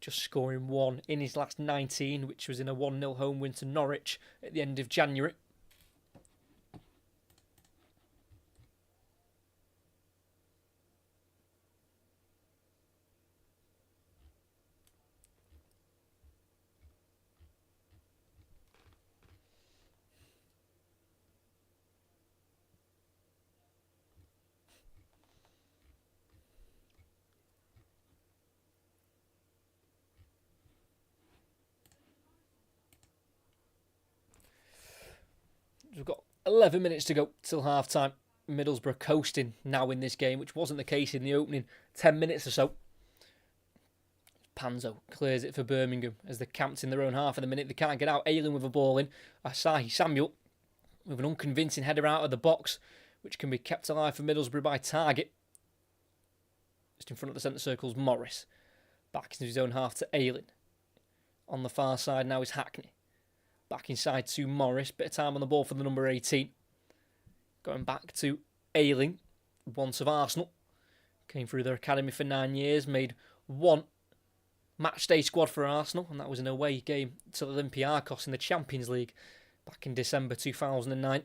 just scoring 1 in his last 19, which was in a 1-0 home win to Norwich at the end of January. We've got 11 minutes to go till half-time. Middlesbrough coasting now in this game, which wasn't the case in the opening 10 minutes or so. Panzo clears it for Birmingham as they're camped in their own half of the minute. They can't get out. Ayling with a ball in. Asahi Samuel with an unconvincing header out of the box, which can be kept alive for Middlesbrough by Targett. Just in front of the centre circle's Morris. Back into his own half to Ayling. On the far side now is Hackney. Back inside to Morris. Bit of time on the ball for the number 18. Going back to Ayling. Once of Arsenal. Came through their academy for 9 years. Made 1 matchday squad for Arsenal. And that was an away game to Olympiacos in the Champions League. Back in December 2009.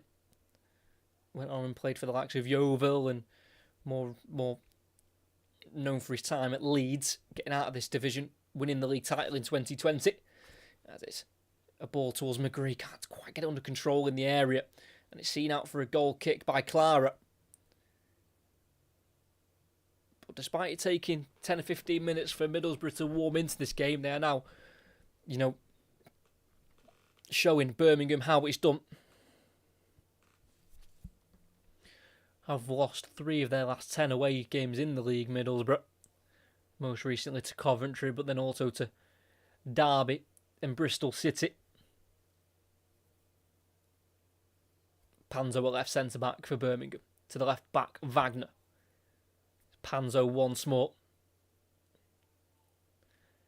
Went on and played for the likes of Yeovil. And more known for his time at Leeds. Getting out of this division. Winning the league title in 2020. As it's a ball towards McGree, can't quite get it under control in the area, and it's seen out for a goal kick by Clara. But despite it taking 10 or 15 minutes for Middlesbrough to warm into this game, they are now, showing Birmingham how it's done. Have lost 3 of their last 10 away games in the league, Middlesbrough. Most recently to Coventry, but then also to Derby and Bristol City. Panzo at left centre-back for Birmingham. To the left-back, Wagner. Panzo once more.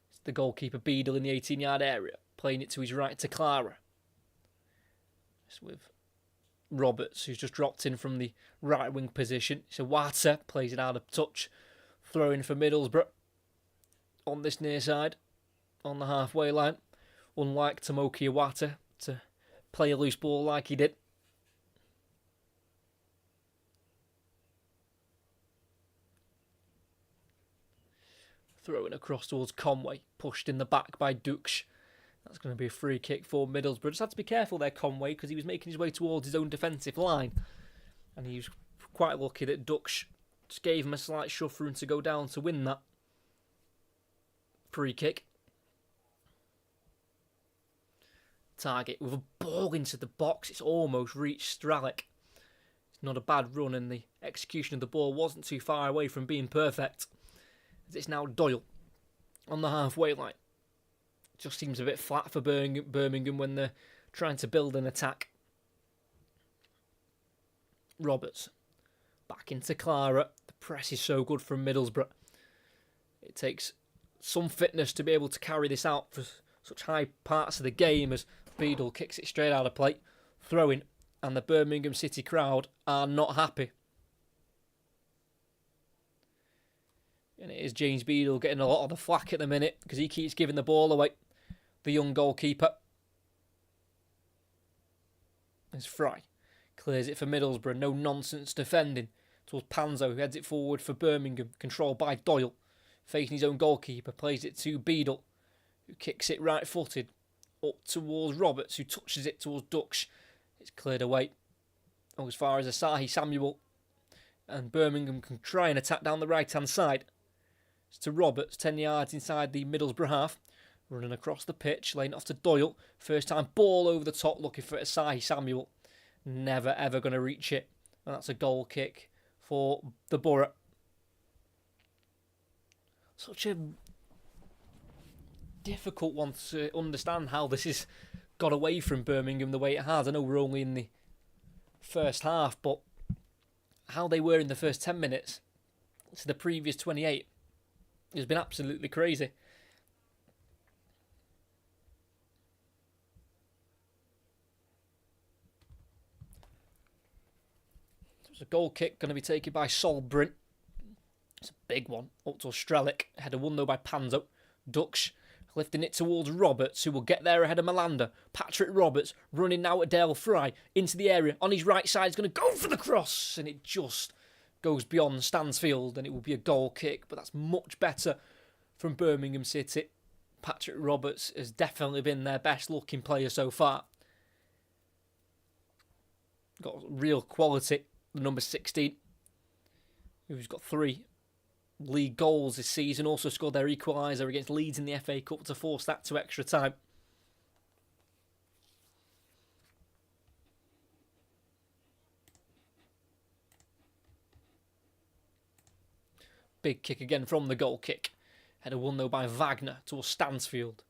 It's the goalkeeper, Beadle, in the 18-yard area. Playing it to his right to Clara. It's with Roberts, who's just dropped in from the right-wing position. So Wata plays it out of touch. Throwing for Middlesbrough. On this near side. On the halfway line. Unlike Tomoki Iwata to play a loose ball like he did. Throwing across towards Conway. Pushed in the back by Dukes. That's going to be a free kick for Middlesbrough. Just had to be careful there, Conway, because he was making his way towards his own defensive line. And he was quite lucky that Dukes just gave him a slight shove for him to go down to win that free kick. Targett with a ball into the box. It's almost reached Stralick. It's not a bad run, and the execution of the ball wasn't too far away from being perfect. As it's now Doyle on the halfway line. It just seems a bit flat for Birmingham when they're trying to build an attack. Roberts back into Clara. The press is so good from Middlesbrough. It takes some fitness to be able to carry this out for such high parts of the game as Beadle kicks it straight out of play. Throwing, and the Birmingham City crowd are not happy. And it is James Beadle getting a lot of the flack at the minute because he keeps giving the ball away. The young goalkeeper. It's Fry. Clears it for Middlesbrough. No nonsense defending. Towards Panzo, who heads it forward for Birmingham. Controlled by Doyle, facing his own goalkeeper, plays it to Beadle, who kicks it right-footed up towards Roberts, who touches it towards Dux. It's cleared away as far as Asahi Samuel, and Birmingham can try and attack down the right-hand side. It's to Roberts, 10 yards inside the Middlesbrough half, running across the pitch, laying it off to Doyle. First time ball over the top, looking for Asahi Samuel. Never ever going to reach it, and that's a goal kick for the Borough. Such a difficult one to understand how this has got away from Birmingham the way it has. I know we're only in the first half, but how they were in the first 10 minutes to the previous 28 has been absolutely crazy. So it's a goal kick going to be taken by Sol Brint. It's a big one. Up to Strelic. Header won though by Panzo. Dux lifting it towards Roberts, who will get there ahead of Malander. Patrick Roberts running now at Dale Fry into the area. On his right side, he's going to go for the cross, and it just goes beyond Stansfield, and it will be a goal kick. But that's much better from Birmingham City. Patrick Roberts has definitely been their best looking player so far. Got real quality. The number 16, who's got 3 league goals this season, also scored their equaliser against Leeds in the FA Cup to force that to extra time. Big kick again from the goal kick. Header won though by Wagner towards Stansfield.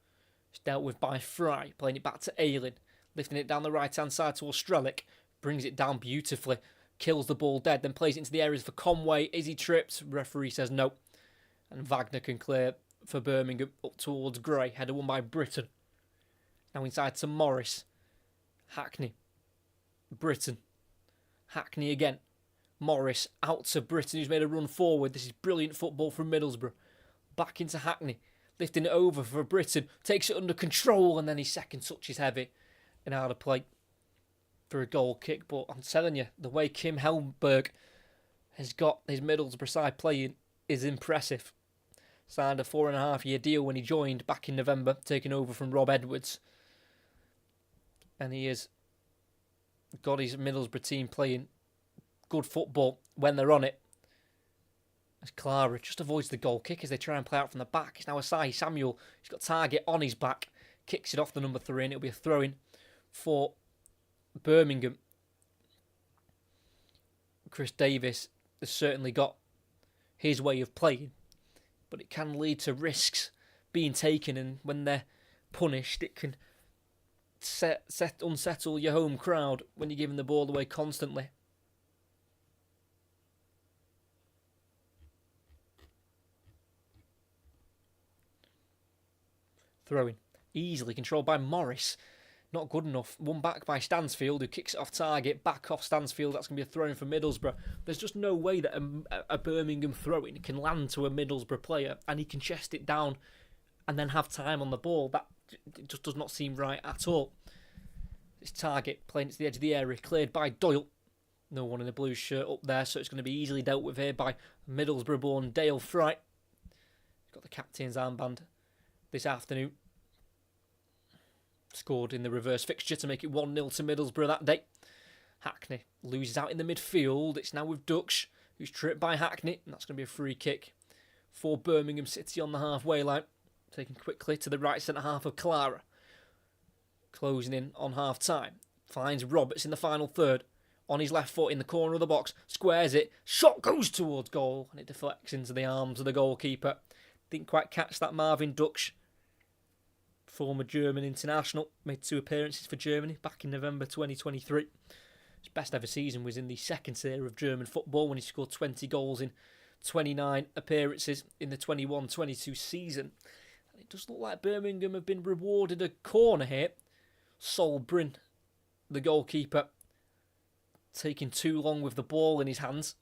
It's dealt with by Fry, playing it back to Aylin, lifting it down the right hand side towards Strelic, brings it down beautifully, kills the ball dead, then plays it into the areas for Conway. Is he tripped? Referee says no. And Wagner can clear for Birmingham up towards Gray. Header won by Britton. Now inside to Morris. Hackney. Britton. Hackney again. Morris out to Britton, who's made a run forward. This is brilliant football from Middlesbrough. Back into Hackney. Lifting it over for Britton. Takes it under control, and then his second touch is heavy and out of play for a goal kick. But I'm telling you, the way Kim Helmberg has got his Middlesbrough side playing is impressive. Signed a 4.5-year deal when he joined back in November, taking over from Rob Edwards. And he has got his Middlesbrough team playing good football when they're on it. As Clara just avoids the goal kick as they try and play out from the back. It's now Asahi Samuel. He's got Target on his back. Kicks it off the number 3, and it'll be a throw-in for Birmingham. Chris Davis has certainly got his way of playing, but it can lead to risks being taken, and when they're punished, it can unsettle your home crowd when you're giving the ball away constantly. Throwing easily controlled by Morris. Not good enough. One back by Stansfield, who kicks it off target. Back off Stansfield. That's going to be a throw-in for Middlesbrough. There's just no way that a Birmingham throw-in can land to a Middlesbrough player and he can chest it down and then have time on the ball. That just does not seem right at all. This target playing to the edge of the area, cleared by Doyle. No one in the blue shirt up there, so it's going to be easily dealt with here by Middlesbrough-born Dale Fry. He's got the captain's armband this afternoon. Scored in the reverse fixture to make it 1-0 to Middlesbrough that day. Hackney loses out in the midfield. It's now with Dux, who's tripped by Hackney, and that's going to be a free kick for Birmingham City on the halfway line. Taken quickly to the right centre half of Clara. Closing in on half time. Finds Roberts in the final third. On his left foot in the corner of the box. Squares it. Shot goes towards goal, and it deflects into the arms of the goalkeeper. Didn't quite catch that Marvin Dux. Former German international, made 2 appearances for Germany back in November 2023. His best ever season was in the second tier of German football when he scored 20 goals in 29 appearances in the 21-22 season. And it does look like Birmingham have been rewarded a corner here. Sol Bryn, the goalkeeper, taking too long with the ball in his hands.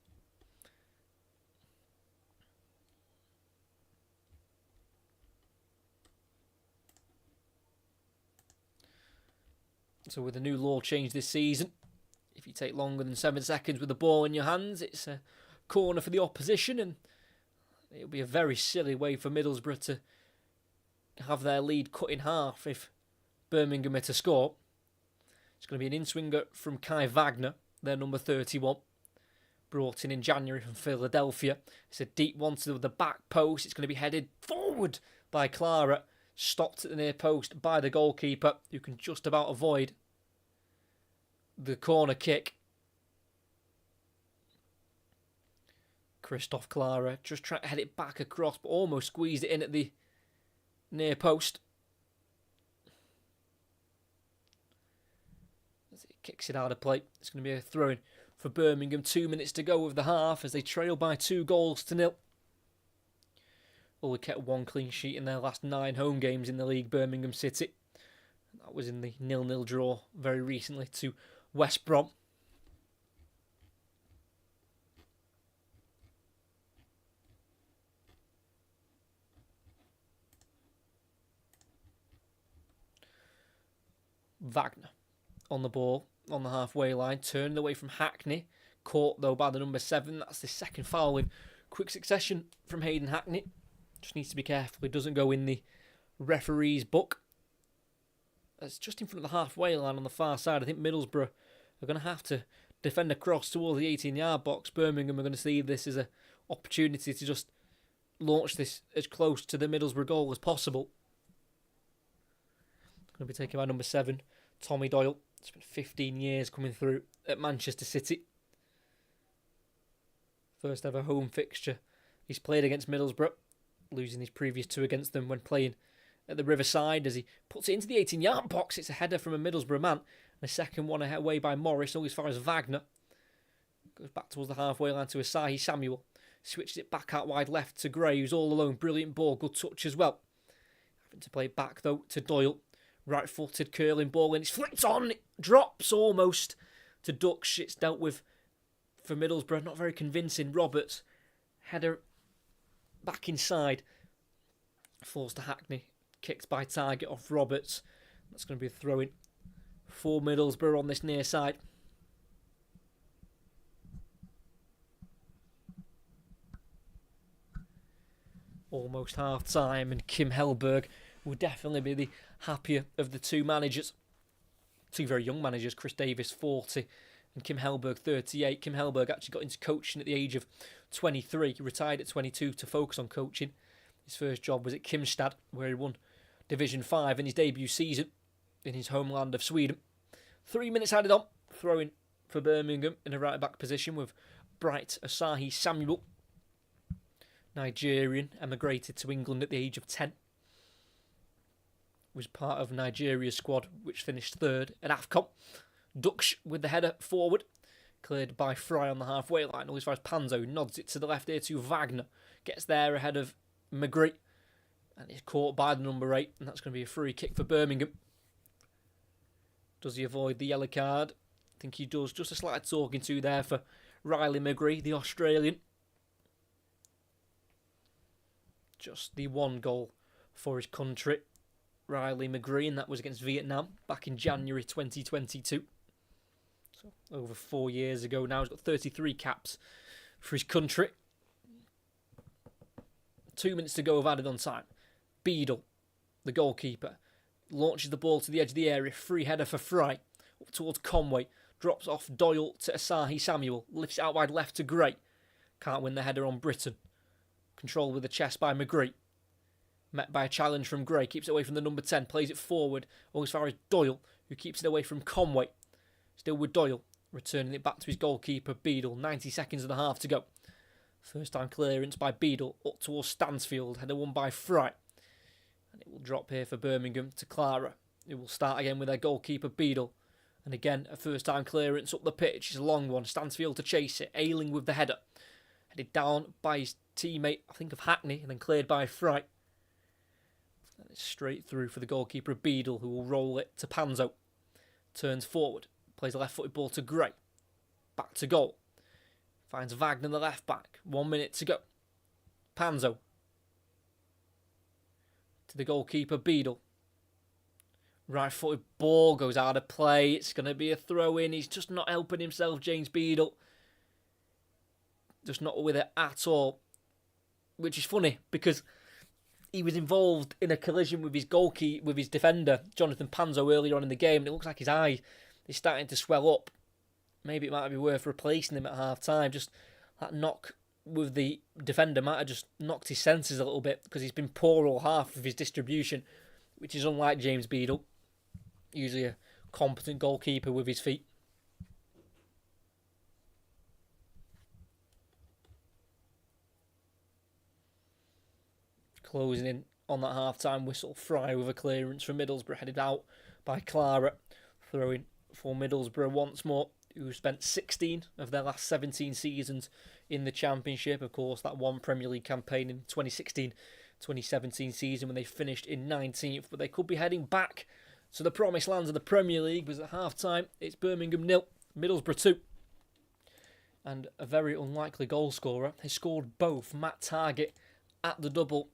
So with the new law change this season, if you take longer than 7 seconds with the ball in your hands, it's a corner for the opposition, and It'll be a very silly way for Middlesbrough to have their lead cut in half if Birmingham are to score. It's going to be an in-swinger from Kai Wagner, their number 31. Brought in January from Philadelphia. It's a deep one to the back post. It's going to be headed forward by Clara. Stopped at the near post by the goalkeeper, who can just about avoid the corner kick. Christoph Clara just trying to head it back across, but almost squeezed it in at the near post. As it kicks it out of play, it's going to be a throw-in for Birmingham. 2 minutes to go of the half as they trail by 2-0. Only kept one clean sheet in their last 9 home games in the league, Birmingham City. That was in the 0-0 draw very recently to West Brom. Wagner on the ball, on the halfway line, turning away from Hackney. Caught, though, by the number 7. That's the second foul in quick succession from Hayden Hackney. Just needs to be careful he doesn't go in the referee's book. It's just in front of the halfway line on the far side. I think Middlesbrough are going to have to defend across towards the 18-yard box. Birmingham are going to see this as an opportunity to just launch this as close to the Middlesbrough goal as possible. Going to be taken by number 7, Tommy Doyle. It's been 15 years coming through at Manchester City. First ever home fixture he's played against Middlesbrough, losing his previous 2 against them when playing at the Riverside. As he puts it into the 18-yard box, it's a header from a Middlesbrough man. And a second one away by Morris, all as far as Wagner. Goes back towards the halfway line to Asahi Samuel. Switches it back out wide left to Gray, who's all alone. Brilliant ball, good touch as well. Having to play it back, though, to Doyle. Right-footed curling ball, and it's flicked on. It drops almost to Dux. It's dealt with for Middlesbrough. Not very convincing. Roberts. Header back inside. Falls to Hackney. Kicked by target off Roberts. That's going to be a throw-in for Middlesbrough on this near side. Almost half-time, and Kim Hellberg will definitely be the happier of the 2 managers. 2 very young managers, Chris Davis, 40, and Kim Hellberg, 38. Kim Hellberg actually got into coaching at the age of 23. He retired at 22 to focus on coaching. His first job was at Kimstad, where he won Division 5 in his debut season in his homeland of Sweden. 3 minutes added on, throwing for Birmingham in a right-back position with Bright Asahi Samuel. Nigerian, emigrated to England at the age of 10. Was part of Nigeria's squad, which finished 3rd at AFCON. Dux with the header forward. Cleared by Fry on the halfway line. All as far as Panzo nods it to the left here to Wagner. Gets there ahead of McGree. And he's caught by the number 8. And that's going to be a free kick for Birmingham. Does he avoid the yellow card? I think he does. Just a slight talking to there for Riley McGree, the Australian. Just the 1 goal for his country. Riley McGree, and that was against Vietnam back in January 2022. So over 4 years ago now. He's got 33 caps for his country. 2 minutes to go of added on time. Beadle, the goalkeeper, launches the ball to the edge of the area. Free header for Fry. Up towards Conway. Drops off Doyle to Asahi Samuel. Lifts it out wide left to Gray. Can't win the header on Britton. Controlled with the chest by McGree. Met by a challenge from Gray. Keeps it away from the number 10. Plays it forward. All as far as Doyle, who keeps it away from Conway. Still with Doyle. Returning it back to his goalkeeper, Beadle. 90 seconds and a half to go. First time clearance by Beadle. Up towards Stansfield. Header won by Fry. And it will drop here for Birmingham to Clara. It will start again with their goalkeeper, Beadle. And again, a first time clearance up the pitch. It's a long one. Stansfield to chase it. Ailing with the header. Headed down by his teammate, I think of Hackney. And then cleared by Fry. And it's straight through for the goalkeeper, Beadle, who will roll it to Panzo. Turns forward. Plays a left-footed ball to Gray. Back to goal. Finds Wagner, the left-back. 1 minute to go. Panzo. To the goalkeeper, Beadle. Right-footed ball goes out of play. It's going to be a throw-in. He's just not helping himself, James Beadle. Just not with it at all. which is funny because he was involved in a collision with his defender, Jonathan Panzo, earlier on in the game, and it looks like his eye is starting to swell up. Maybe it might be worth replacing him at half time. Just that knock with the defender might have just knocked his senses a little bit because he's been poor all half of his distribution, which is unlike James Beadle, usually a competent goalkeeper with his feet. Closing in on that half-time whistle, Fry with a clearance from Middlesbrough, headed out by Clara, throwing for Middlesbrough once more, who spent 16 of their last 17 seasons in the Championship. Of course, that one Premier League campaign in 2016-2017 season when they finished in 19th, but they could be heading back to the promised lands of the Premier League, because at half-time, it's Birmingham 0, Middlesbrough 2. And a very unlikely goal scorer has scored both. Matt Targett at the double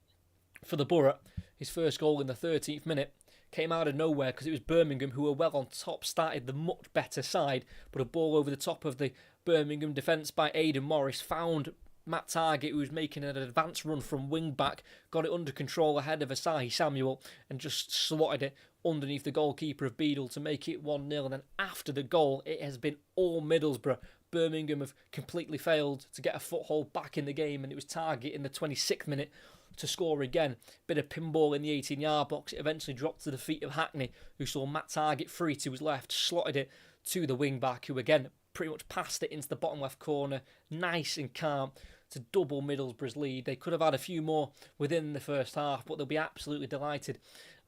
for the Borough. His first goal in the 13th minute came out of nowhere because it was Birmingham who were well on top, started the much better side, but a ball over the top of the Birmingham defence by Aidan Morris found Matt Targett, who was making an advance run from wing back, got it under control ahead of Asahi Samuel and just slotted it underneath the goalkeeper of Beadle to make it 1-0. And then after the goal, it has been all Middlesbrough. Birmingham have completely failed to get a foothold back in the game, and it was Targett in the 26th minute to score again. Bit of pinball in the 18-yard box. It eventually dropped to the feet of Hackney, who saw Matt Targett free to his left, slotted it to the wing-back, who again pretty much passed it into the bottom left corner, nice and calm, to double Middlesbrough's lead. They could have had a few more within the first half, but they'll be absolutely delighted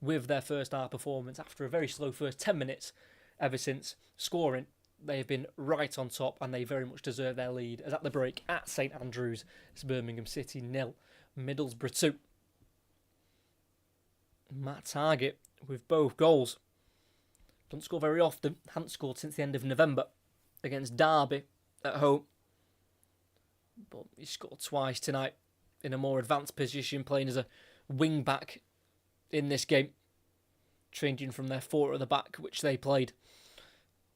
with their first half performance. After a very slow first 10 minutes, ever since scoring, they have been right on top, and they very much deserve their lead. As at the break at St Andrews, it's Birmingham City 0, Middlesbrough 2. Matt Targett with both goals. Doesn't score very often. Hasn't scored since the end of November against Derby at home. But he scored twice tonight in a more advanced position, playing as a wing back in this game, changing from their four at the back, which they played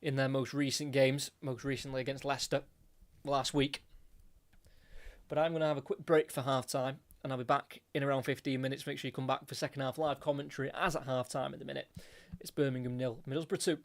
in their most recent games, most recently against Leicester last week. But I'm going to have a quick break for half-time, and I'll be back in around 15 minutes. Make sure you come back for second half live commentary, as at half-time in the minute. It's Birmingham 0, Middlesbrough 2.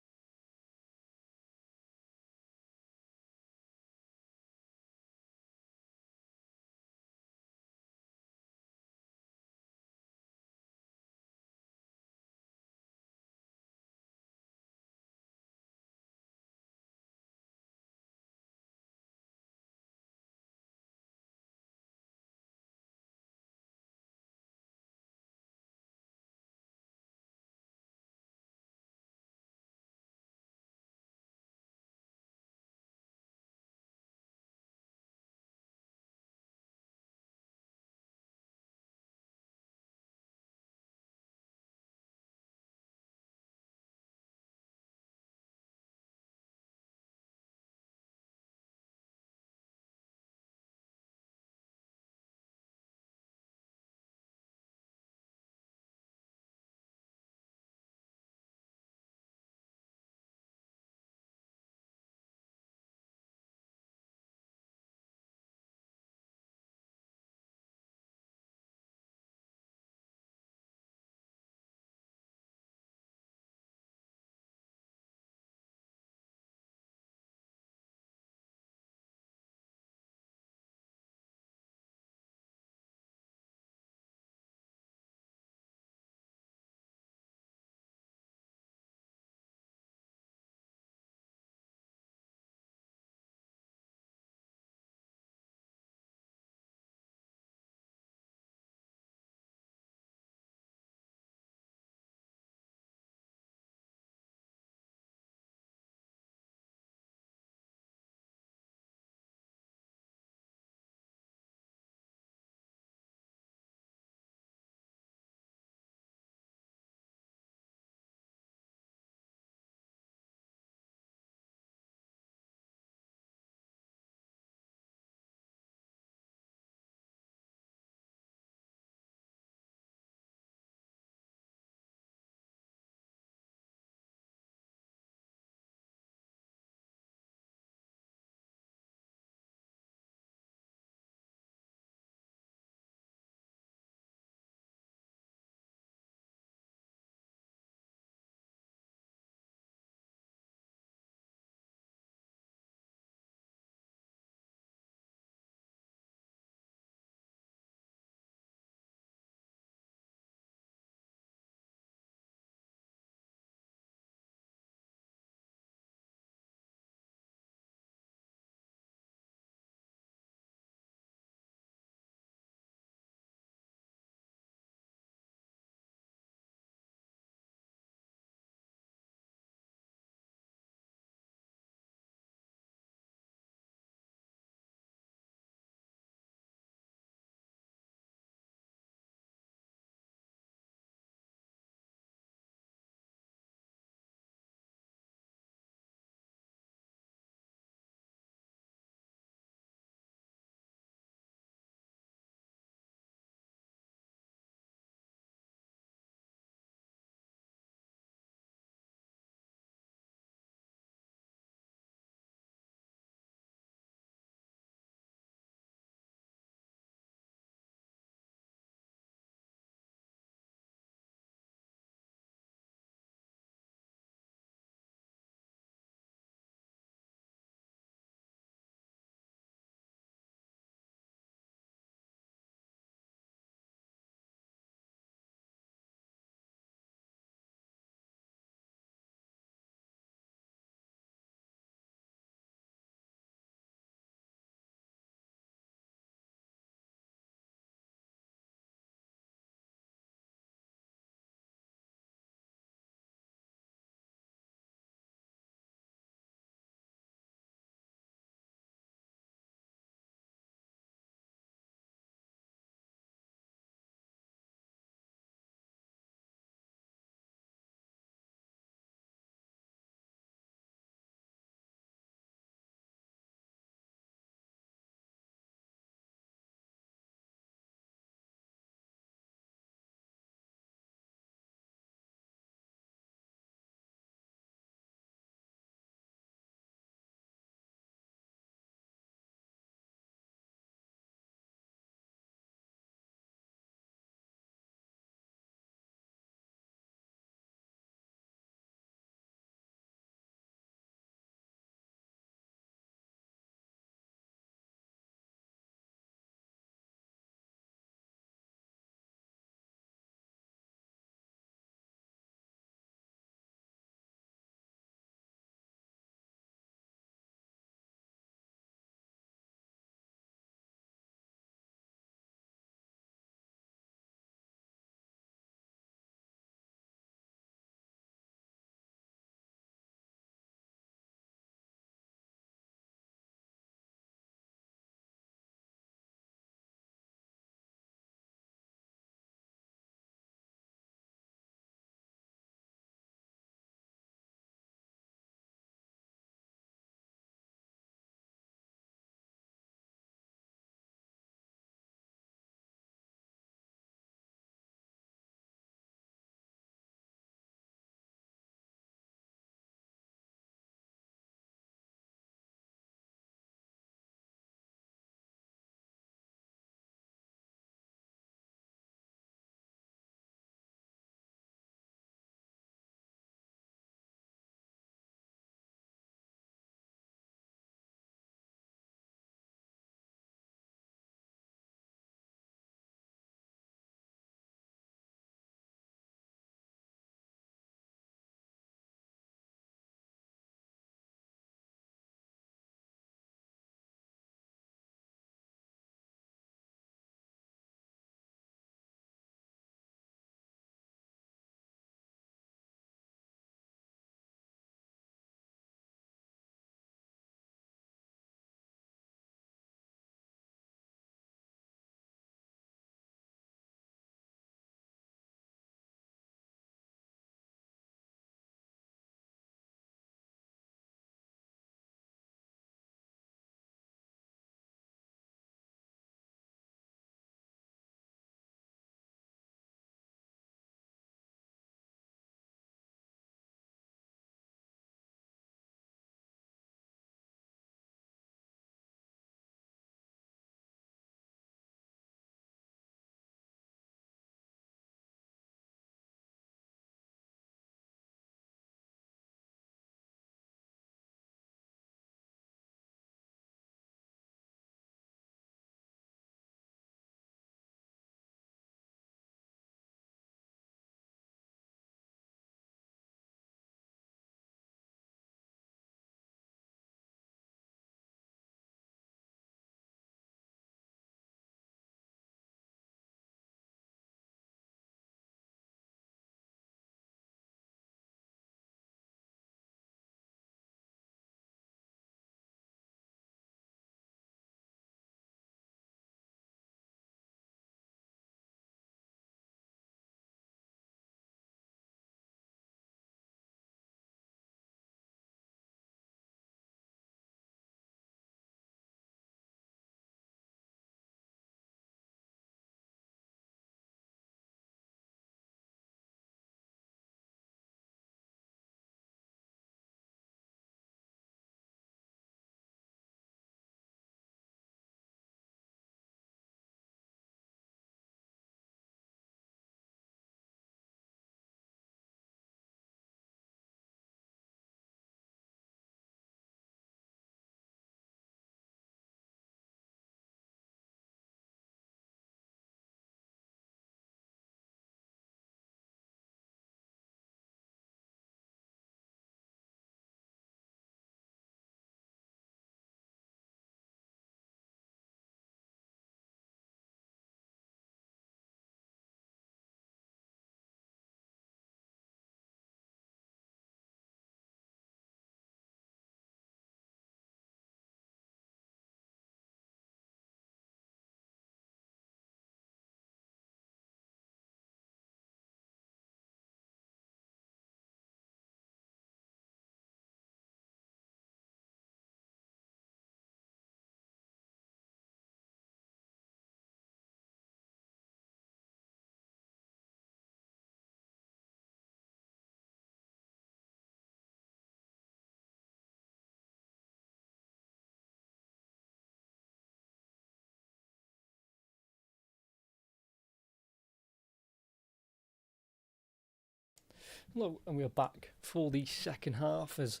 Hello, and we are back for the second half as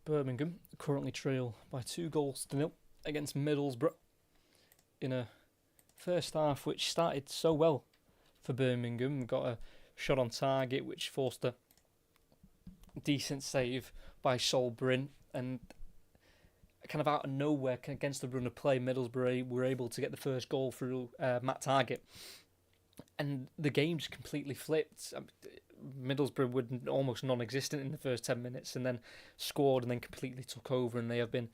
Birmingham currently trail by 2-0 against Middlesbrough in a first half which started so well for Birmingham. We got a shot on target which forced a decent save by Sol Bryn, and kind of out of nowhere against the run of play, Middlesbrough were able to get the first goal through Matt Target, and the game just completely flipped. Middlesbrough were almost non-existent in the first 10 minutes and then scored and then completely took over, and they have been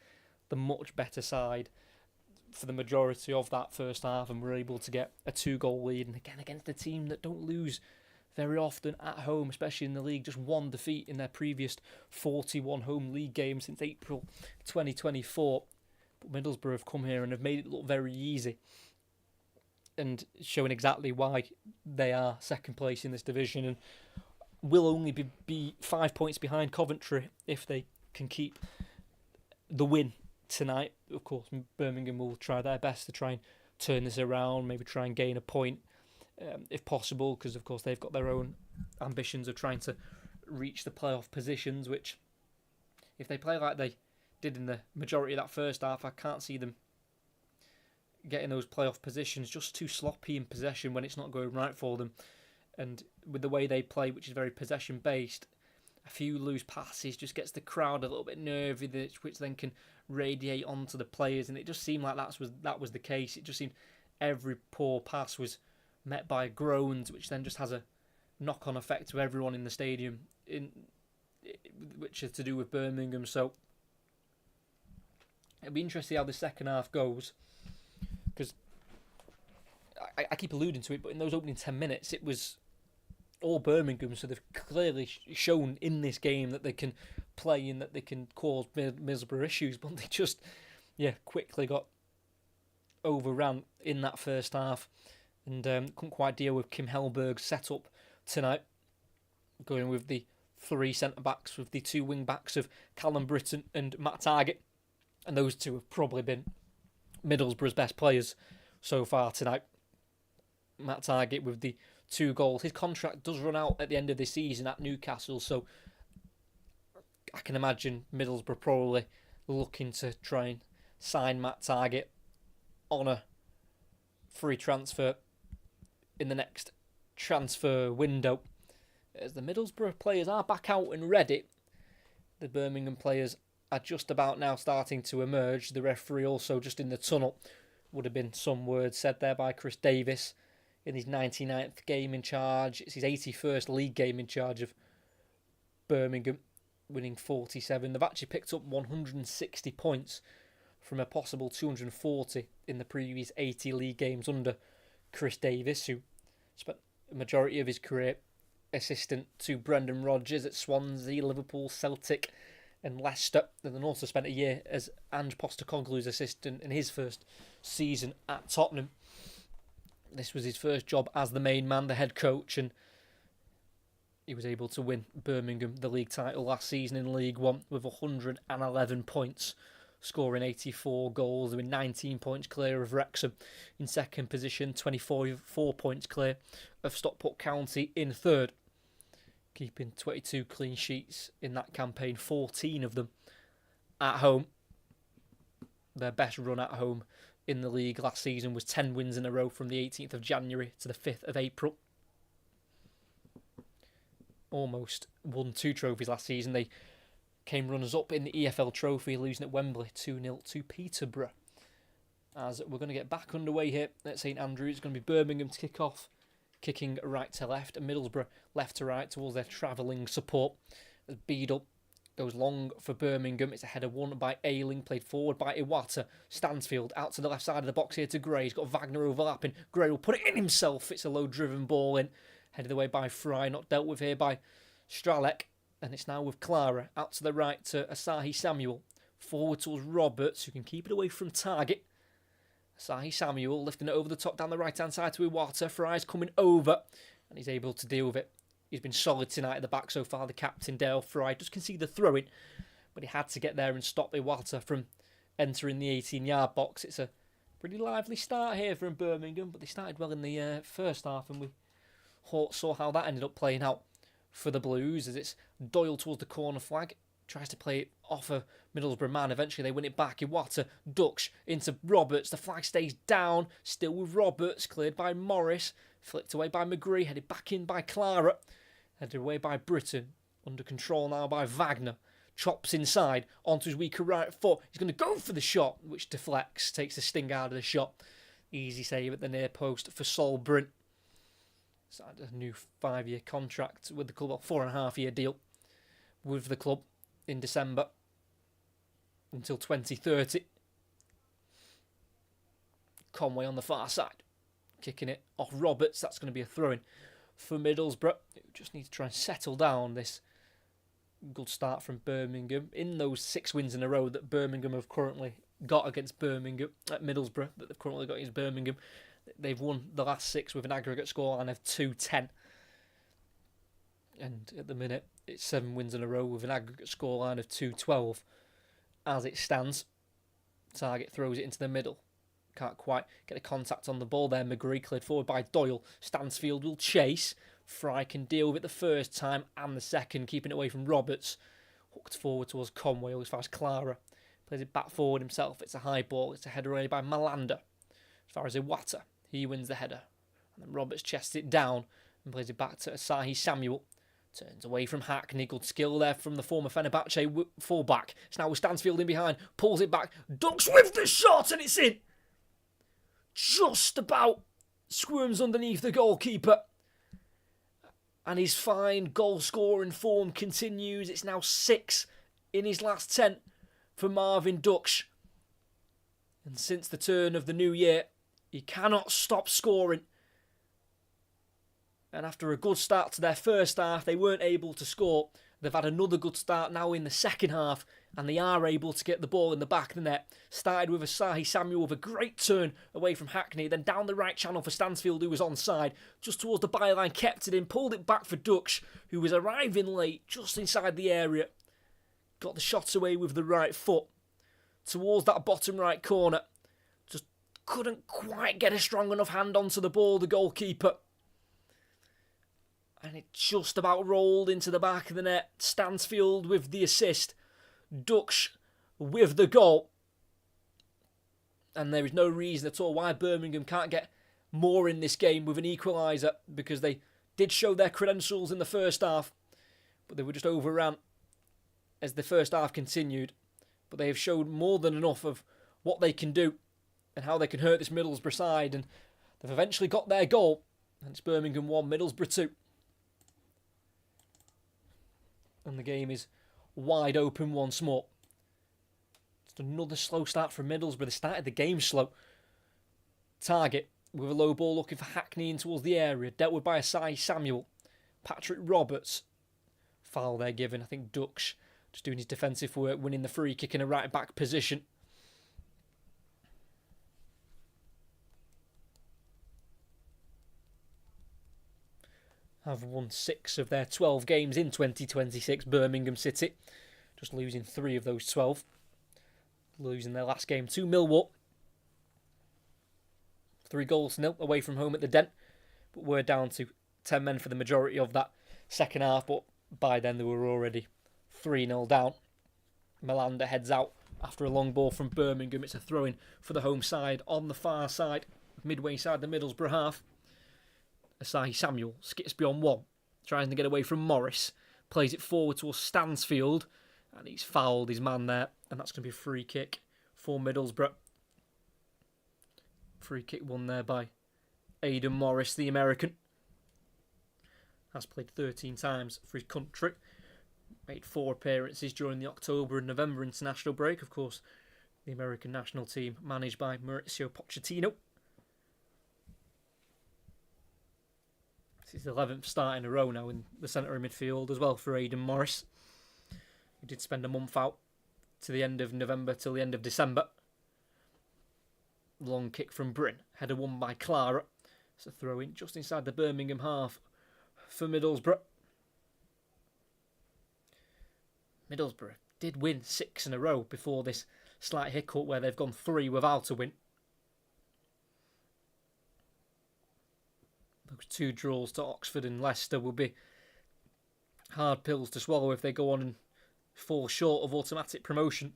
the much better side for the majority of that first half and were able to get a 2-goal lead, and again against a team that don't lose very often at home, especially in the league. Just one defeat in their previous 41 home league games since April 2024. But Middlesbrough have come here and have made it look very easy, and showing exactly why they are second place in this division and will only be 5 points behind Coventry if they can keep the win tonight. Of course, Birmingham will try their best to try and turn this around, maybe try and gain a point if possible, because of course they've got their own ambitions of trying to reach the playoff positions, which if they play like they did in the majority of that first half, I can't see them getting those playoff positions. Just too sloppy in possession when it's not going right for them, and with the way they play, which is very possession based, a few loose passes just gets the crowd a little bit nervy, which then can radiate onto the players, and it just seemed like that was the case. It just seemed every poor pass was met by groans, which then just has a knock-on effect to everyone in the stadium, which is to do with Birmingham. So it'll be interesting how the second half goes, because I keep alluding to it, but in those opening 10 minutes, it was all Birmingham, so they've clearly shown in this game that they can play and that they can cause Middlesbrough issues, but they just, quickly got overran in that first half, and couldn't quite deal with Kim Hellberg's setup tonight, going with the 3 centre-backs, with the 2 wing-backs of Callum Britton and Matt Target, and those two have probably been Middlesbrough's best players so far tonight. Matt Target with the 2 goals. His contract does run out at the end of the season at Newcastle, so I can imagine Middlesbrough probably looking to try and sign Matt Target on a free transfer in the next transfer window. As the Middlesbrough players are back out and ready, the Birmingham players are just about now starting to emerge. The referee also just in the tunnel, would have been some words said there by Chris Davis in his 99th game in charge. It's his 81st league game in charge of Birmingham, winning 47. They've actually picked up 160 points from a possible 240 in the previous 80 league games under Chris Davis, who spent the majority of his career assistant to Brendan Rodgers at Swansea, Liverpool, Celtic and Leicester, and then also spent a year as Ange Postecoglou's assistant in his first season at Tottenham. This was his first job as the main man, the head coach, and he was able to win Birmingham the league title last season in League One with 111 points, scoring 84 goals. They were 19 points clear of Wrexham in second position, 24 points clear of Stockport County in third, keeping 22 clean sheets in that campaign, 14 of them at home. Their best run at home in the league last season was 10 wins in a row from the 18th of January to the 5th of April. Almost won 2 trophies last season. They came runners-up in the EFL Trophy, losing at Wembley 2-0 to Peterborough. As we're going to get back underway here at St Andrews, it's going to be Birmingham to kick off, kicking right to left, and Middlesbrough left to right towards their travelling support. As Beadle goes long for Birmingham. It's a header won by Ayling, played forward by Iwata. Stansfield out to the left side of the box here to Gray. He's got Wagner overlapping. Gray will put it in himself. It's a low-driven ball in. Headed away by Fry, not dealt with here by Stralek. And it's now with Clara. Out to the right to Asahi Samuel. Forward towards Roberts, who can keep it away from target. Asahi Samuel lifting it over the top down the right-hand side to Iwata. Fry's coming over, and he's able to deal with it. He's been solid tonight at the back so far, the captain, Dale Fry. Just conceded the throw-in, but he had to get there and stop Iwata from entering the 18-yard box. It's a pretty lively start here from Birmingham, but they started well in the first half, and we saw how that ended up playing out for the Blues as it's Doyle towards the corner flag. Tries to play it off a Middlesbrough man. Eventually they win it back. Iwata, Dux into Roberts. The flag stays down. Still with Roberts. Cleared by Morris. Flicked away by McGree. Headed back in by Clara. Headed away by Britton. Under control now by Wagner. Chops inside onto his weaker right foot. He's going to go for the shot, which deflects. Takes the sting out of the shot. Easy save at the near post for Sol Brint. Signed a new 5-year contract with the club. A 4.5-year deal with the club in December until 2030. Conway on the far side. Kicking it off Roberts. That's going to be a throw-in for Middlesbrough. Just need to try and settle down this good start from Birmingham. In those 6 wins in a row that Birmingham have currently got against Birmingham, at Middlesbrough, that they've currently got against Birmingham, they've won the last 6 with an aggregate scoreline of 2-10. And at the minute, it's 7 wins in a row with an aggregate scoreline of 2-12. As it stands, Target throws it into the middle. Can't quite get a contact on the ball there. McGree cleared forward by Doyle. Stansfield will chase. Fry can deal with it the first time and the second, keeping it away from Roberts. Hooked forward towards Conway as far as Clara. Plays it back forward himself. It's a high ball. It's a header away by Malander. As far as Iwata, he wins the header. And then Roberts chests it down and plays it back to Asahi Samuel. Turns away from Hackney. Good skill there from the former Fenerbahce fullback. It's now with Stansfield in behind. Pulls it back. Dunks with the shot and it's in. Just about squirms underneath the goalkeeper. And his fine goal scoring form continues. It's now 6 in his last 10 for Marvin Dux. And since the turn of the new year, he cannot stop scoring. And after a good start to their first half, they weren't able to score. They've had another good start now in the second half, and they are able to get the ball in the back of the net. Started with Asahi Samuel with a great turn away from Hackney, then down the right channel for Stansfield, who was onside, just towards the byline, kept it in, pulled it back for Dux, who was arriving late, just inside the area. Got the shot away with the right foot, towards that bottom right corner. Just couldn't quite get a strong enough hand onto the ball, the goalkeeper. And it just about rolled into the back of the net. Stansfield with the assist. Dux with the goal. And there is no reason at all why Birmingham can't get more in this game with an equaliser, because they did show their credentials in the first half, but they were just overrun as the first half continued. But they have showed more than enough of what they can do and how they can hurt this Middlesbrough side. And they've eventually got their goal. And it's Birmingham 1, Middlesbrough 2. And the game is wide open once more. Just another slow start from Middlesbrough. They started the game slow. Target with a low ball looking for Hackney in towards the area. Dealt with by Asahi Samuel. Patrick Roberts. Foul there given. I think Dux just doing his defensive work, winning the free kick in a right back position. Have won 6 of their 12 games in 2026, Birmingham City. Just losing 3 of those 12. Losing their last game to Millwall. 3-0 away from home at the Dent. But we're down to 10 men for the majority of that second half. But by then they were already 3-0 down. Malander heads out after a long ball from Birmingham. It's a throw-in for the home side on the far side. Midway side the Middlesbrough half. Asahi Samuel skips beyond one, trying to get away from Morris, plays it forward towards Stansfield, and he's fouled his man there, and that's going to be a free kick for Middlesbrough. Free kick won there by Aidan Morris, the American. Has played 13 times for his country, made 4 appearances during the October and November international break. Of course, the American national team managed by Mauricio Pochettino. It's his 11th start in a row now in the centre of midfield as well for Aidan Morris. He did spend a month out to the end of November till the end of December. Long kick from Bryn. Header won by Clara. It's a throw in just inside the Birmingham half for Middlesbrough. Middlesbrough did win 6 in a row before this slight hiccup where they've gone 3 without a win. Those 2 draws to Oxford and Leicester will be hard pills to swallow if they go on and fall short of automatic promotion.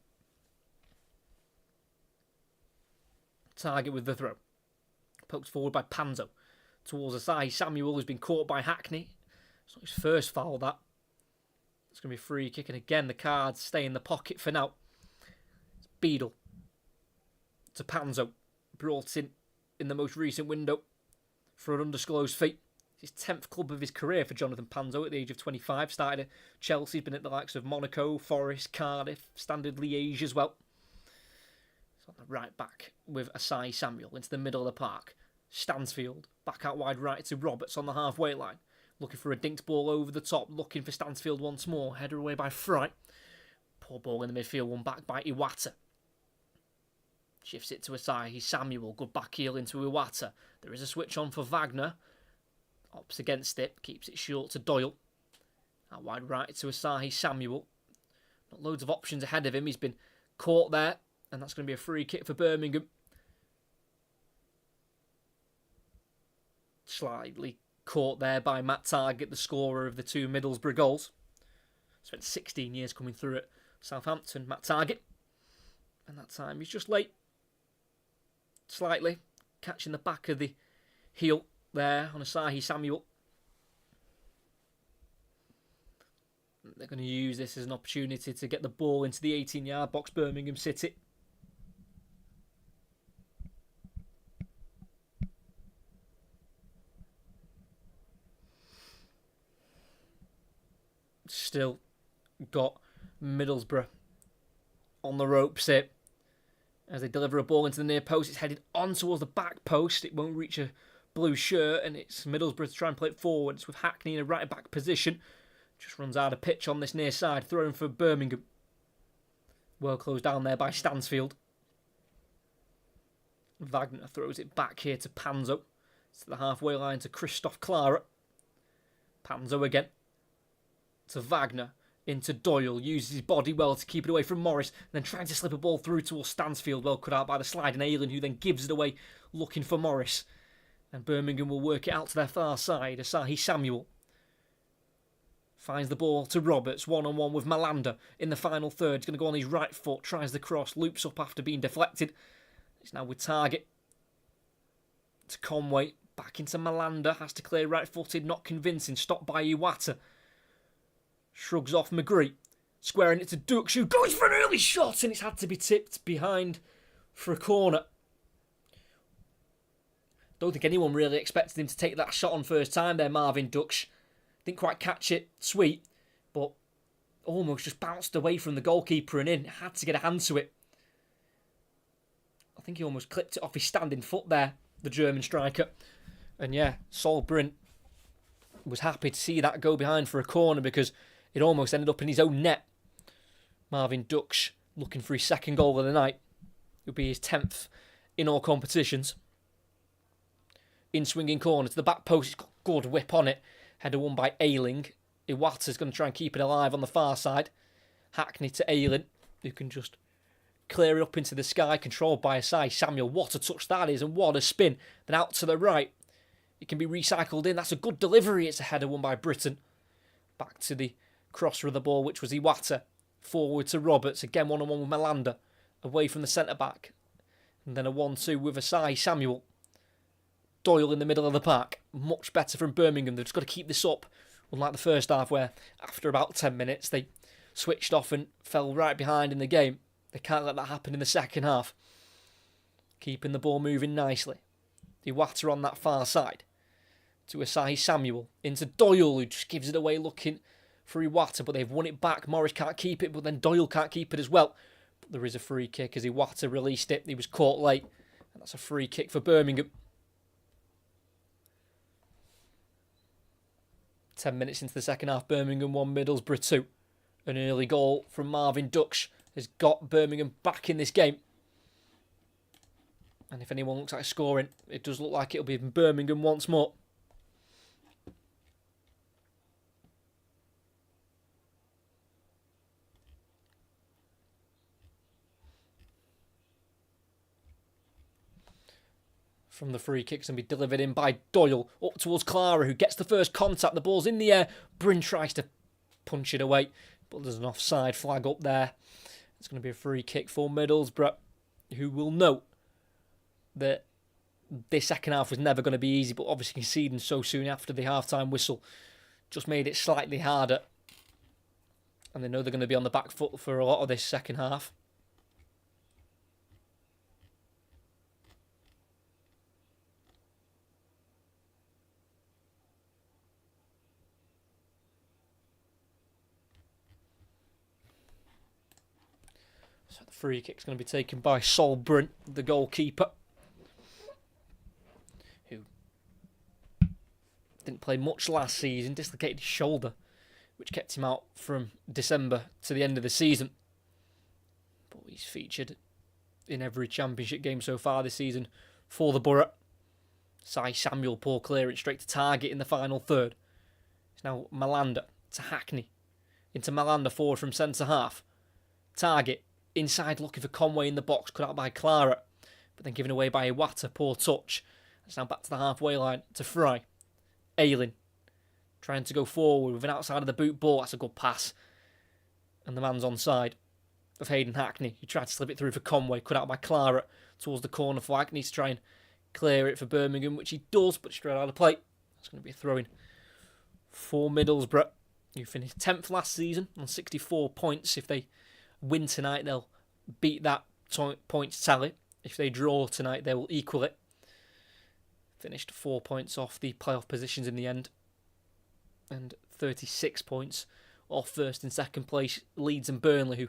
Target with the throw. Poked forward by Panzo towards Asahi Samuel, who's been caught by Hackney. It's not his first foul, that. It's going to be a free kick, and again the cards stay in the pocket for now. It's Beadle to Panzo, brought in the most recent window for an undisclosed fee. It's his 10th club of his career for Jonathan Panzo at the age of 25. Started at Chelsea, been at the likes of Monaco, Forest, Cardiff, Standard Liège as well. It's on the right back with Asahi Samuel into the middle of the park. Stansfield back out wide right to Roberts on the halfway line. Looking for a dinked ball over the top, looking for Stansfield once more. Header away by Fry. Poor ball in the midfield, won back by Iwata. Shifts it to Asahi Samuel. Good back heel into Iwata. There is a switch on for Wagner. Opts against it. Keeps it short to Doyle. Out wide right to Asahi Samuel. Not loads of options ahead of him. He's been caught there. And that's going to be a free kick for Birmingham. Slightly caught there by Matt Targett, the scorer of the 2 Middlesbrough goals. Spent 16 years coming through at Southampton, Matt Targett. And that time he's just late. Slightly catching the back of the heel there on Asahi Samuel. They're going to use this as an opportunity to get the ball into the 18-yard box, Birmingham City. Still got Middlesbrough on the ropes here. As they deliver a ball into the near post, it's headed on towards the back post. It won't reach a blue shirt, and it's Middlesbrough to try and play it forward. It's with Hackney in a right back position. Just runs out of pitch on this near side, thrown for Birmingham. Well closed down there by Stansfield. Wagner throws it back here to Panzo. It's to the halfway line to Christoph Clara. Panzo again to Wagner, into Doyle, uses his body well to keep it away from Morris, and then trying to slip a ball through towards Stansfield, well cut out by the sliding Ayling, who then gives it away looking for Morris. And Birmingham will work it out to their far side. Asahi Samuel finds the ball to Roberts, one-on-one with Malander in the final third. He's going to go on his right foot, tries the cross, loops up after being deflected. It's now with Targett to Conway, back into Malander, has to clear right-footed, not convincing, stopped by Iwata. Shrugs off McGree, squaring it to Dux, who goes for an early shot, and it's had to be tipped behind for a corner. Don't think anyone really expected him to take that shot on first time there, Marvin Dux. Didn't quite catch it sweet, but almost just bounced away from the goalkeeper and in. Had to get a hand to it. I think he almost clipped it off his standing foot there, the German striker. And yeah, Sol Brint was happy to see that go behind for a corner because it almost ended up in his own net. Marvin Dux looking for his second goal of the night. It would be his 10th in all competitions. In swinging corner to the back post. He's got a good whip on it. Header won by Ayling. Iwata's going to try and keep it alive on the far side. Hackney to Ayling, who can just clear it up into the sky. Controlled by Asahi Samuel. What a touch that is, and what a spin. Then out to the right. It can be recycled in. That's a good delivery. It's a header won by Britton. Back to the crosser of the ball, which was Iwata. Forward to Roberts. Again, one-on-one with Malander. Away from the centre-back. And then a 1-2 with Asahi Samuel. Doyle in the middle of the park. Much better from Birmingham. They've just got to keep this up. Unlike the first half, where after about 10 minutes, they switched off and fell right behind in the game. They can't let that happen in the second half. Keeping the ball moving nicely. Iwata on that far side. To Asahi Samuel. Into Doyle, who just gives it away looking for Iwata, but they've won it back. Morris can't keep it, but then Doyle can't keep it as well. But there is a free kick as Iwata released it. He was caught late. And that's a free kick for Birmingham. 10 minutes into the second half, Birmingham 1, Middlesbrough 2. An early goal from Marvin Dux has got Birmingham back in this game. And if anyone looks like scoring, it does look like it'll be Birmingham once more. From the free kicks and be delivered in by Doyle up towards Clara, who gets the first contact. The ball's in the air. Bryn tries to punch it away, but there's an offside flag up there. It's going to be a free kick for Middlesbrough, who will note that this second half was never going to be easy, but obviously conceding so soon after the half-time whistle just made it slightly harder. And they know they're going to be on the back foot for a lot of this second half. So the free kick's going to be taken by Solbrun, the goalkeeper, who didn't play much last season, dislocated his shoulder, which kept him out from December to the end of the season. But he's featured in every championship game so far this season for the Borough. Sai Samuel, poor clearance, straight to target in the final third. It's now Malander to Hackney. Into Malander forward from centre half. Target inside looking for Conway in the box, cut out by Clara, but then given away by Iwata, poor touch. It's now back to the halfway line to Fry. Ayling trying to go forward with an outside of the boot ball. That's a good pass. And the man's onside of Hayden Hackney. He tried to slip it through for Conway, cut out by Clara towards the corner flag. Needs to try and clear it for Birmingham, which he does, but straight out of play. It's going to be a throw-in for Middlesbrough, who finished 10th last season on 64 points. If they win tonight, they'll beat that points tally. If they draw tonight, they will equal it. Finished 4 points off the playoff positions in the end, and 36 points off first and second place Leeds and Burnley, who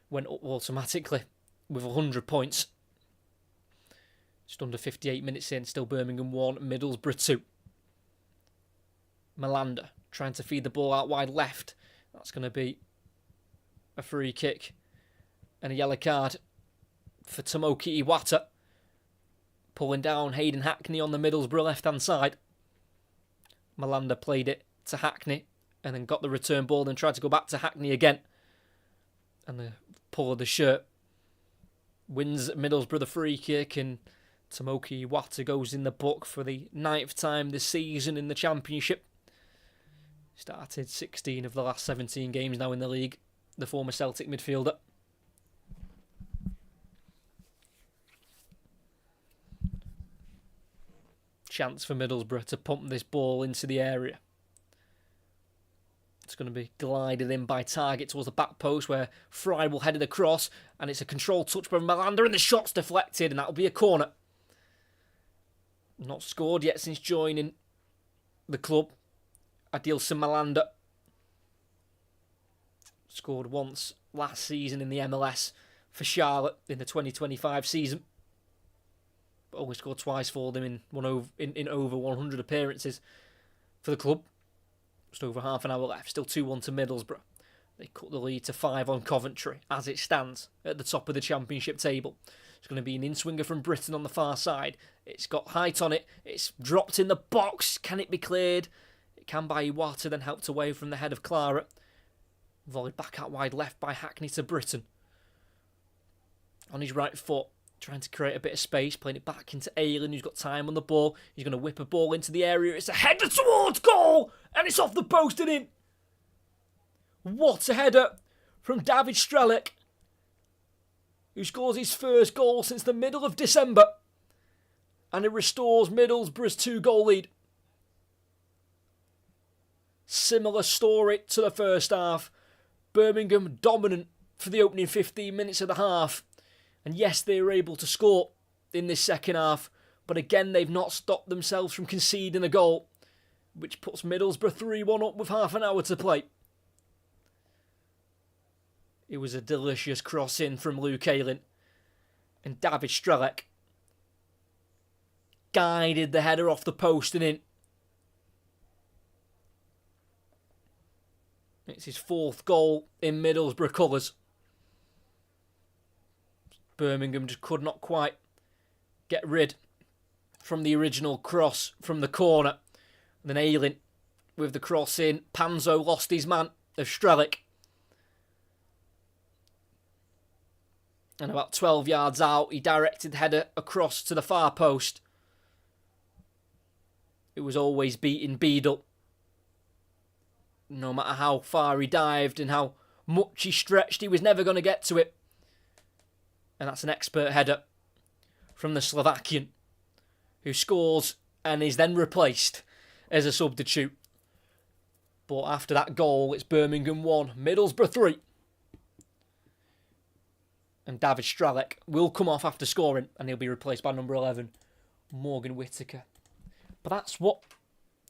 went up automatically with 100 points. Just under 58 minutes in, still Birmingham 1, Middlesbrough 2. Malander trying to feed the ball out wide left. That's going to be a free kick and a yellow card for Tomoki Iwata. Pulling down Hayden Hackney on the Middlesbrough left-hand side. Malander played it to Hackney and then got the return ball, then tried to go back to Hackney again. And the pull of the shirt wins Middlesbrough the free kick, and Tomoki Iwata goes in the book for the 9th time this season in the Championship. Started 16 of the last 17 games now in the league, the former Celtic midfielder. Chance for Middlesbrough to pump this ball into the area. It's going to be glided in by Target towards the back post, where Fry will head it across, and it's a controlled touch by Malander, and the shot's deflected, and that'll be a corner. Not scored yet since joining the club. Adilson Malander scored once last season in the MLS for Charlotte in the 2025 season. But only scored twice for them in over 100 appearances for the club. Just over half an hour left. Still 2-1 to Middlesbrough. They cut the lead to 5 on Coventry as it stands at the top of the Championship table. It's going to be an in-swinger from Britain on the far side. It's got height on it. It's dropped in the box. Can it be cleared? It can by Iwata, then helped away from the head of Clara. Volleyed back out wide left by Hackney to Britain. On his right foot, trying to create a bit of space, playing it back into Ayling, who's got time on the ball. He's going to whip a ball into the area. It's a header towards goal, and it's off the post and in. What a header from David Strelic, who scores his first goal since the middle of December, and it restores Middlesbrough's 2-goal lead. Similar story to the first half. Birmingham dominant for the opening 15 minutes of the half. And yes, they were able to score in this second half, but again, they've not stopped themselves from conceding a goal, which puts Middlesbrough 3-1 up with half an hour to play. It was a delicious cross-in from Luke Ayling, and David Strelic guided the header off the post and in. It's his 4th goal in Middlesbrough colours. Birmingham just could not quite get rid from the original cross from the corner. And then Ayling with the cross in. Panzo lost his man of Strelic. And about 12 yards out, he directed the header across to the far post. It was always beating Beadle. No matter how far he dived and how much he stretched, he was never going to get to it. And that's an expert header from the Slovakian, who scores and is then replaced as a substitute. But after that goal, it's Birmingham 1, Middlesbrough 3. And David Stralek will come off after scoring, and he'll be replaced by number 11, Morgan Whittaker. But that's what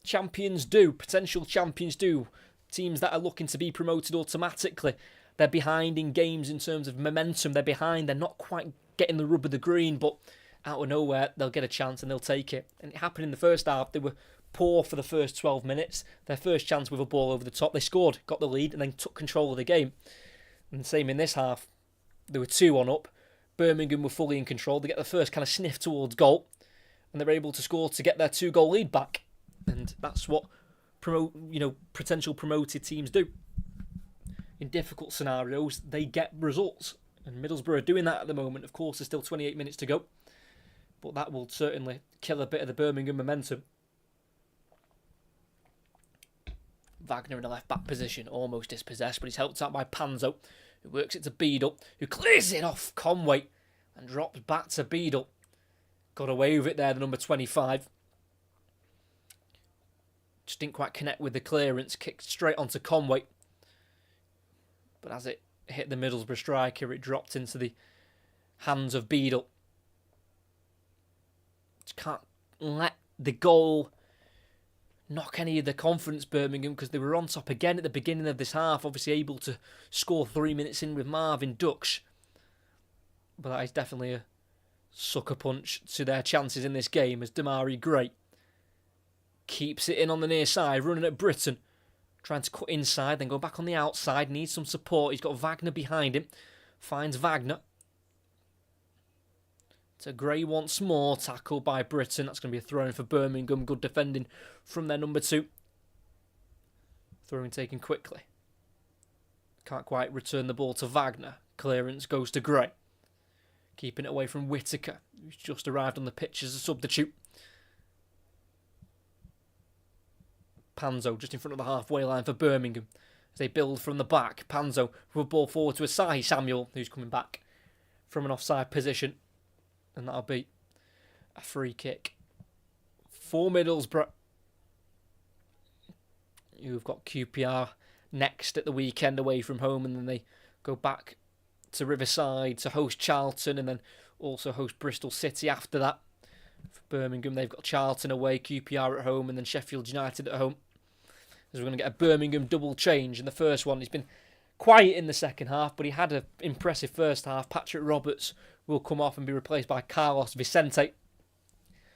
champions do, potential champions do. Teams that are looking to be promoted automatically, they're behind in games in terms of momentum. They're behind, they're not quite getting the rub of the green, but out of nowhere, they'll get a chance and they'll take it. And it happened in the first half. They were poor for the first 12 minutes. Their first chance with a ball over the top, they scored, got the lead, and then took control of the game. And same in this half. They were 2-1 up. Birmingham were fully in control. They get the first kind of sniff towards goal, and they're able to score to get their 2-goal lead back. And that's what potential promoted teams do. In difficult scenarios, they get results. And Middlesbrough are doing that at the moment. Of course, there's still 28 minutes to go. But that will certainly kill a bit of the Birmingham momentum. Wagner in the left-back position, almost dispossessed, but he's helped out by Panzo, who works it to Beadle, who clears it off Conway and drops back to Beadle. Got away with it there, the number 25. Just didn't quite connect with the clearance, kicked straight onto Conway. But as it hit the Middlesbrough striker, it dropped into the hands of Beadle. Just can't let the goal knock any of the confidence, Birmingham, because they were on top again at the beginning of this half, obviously able to score 3 minutes in with Marvin Duksh. But that is definitely a sucker punch to their chances in this game, as Damari Gray keeps it in on the near side, running at Britton, trying to cut inside, then go back on the outside, needs some support. He's got Wagner behind him, finds Wagner. To Gray once more, tackled by Britton. That's going to be a throw-in for Birmingham. Good defending from their number 2. Throw-in taken quickly. Can't quite return the ball to Wagner. Clearance goes to Gray. Keeping it away from Whittaker, who's just arrived on the pitch as a substitute. Panzo just in front of the halfway line for Birmingham. As they build from the back, Panzo with a ball forward to Asahi Samuel, who's coming back from an offside position. And that'll be a free kick for Middlesbrough, who've got QPR next at the weekend away from home, and then they go back to Riverside to host Charlton, and then also host Bristol City after that. For Birmingham, they've got Charlton away, QPR at home, and then Sheffield United at home. As we're going to get a Birmingham double change. In the first one, he's been quiet in the second half, but he had an impressive first half. Patrick Roberts will come off and be replaced by Carlos Vicente.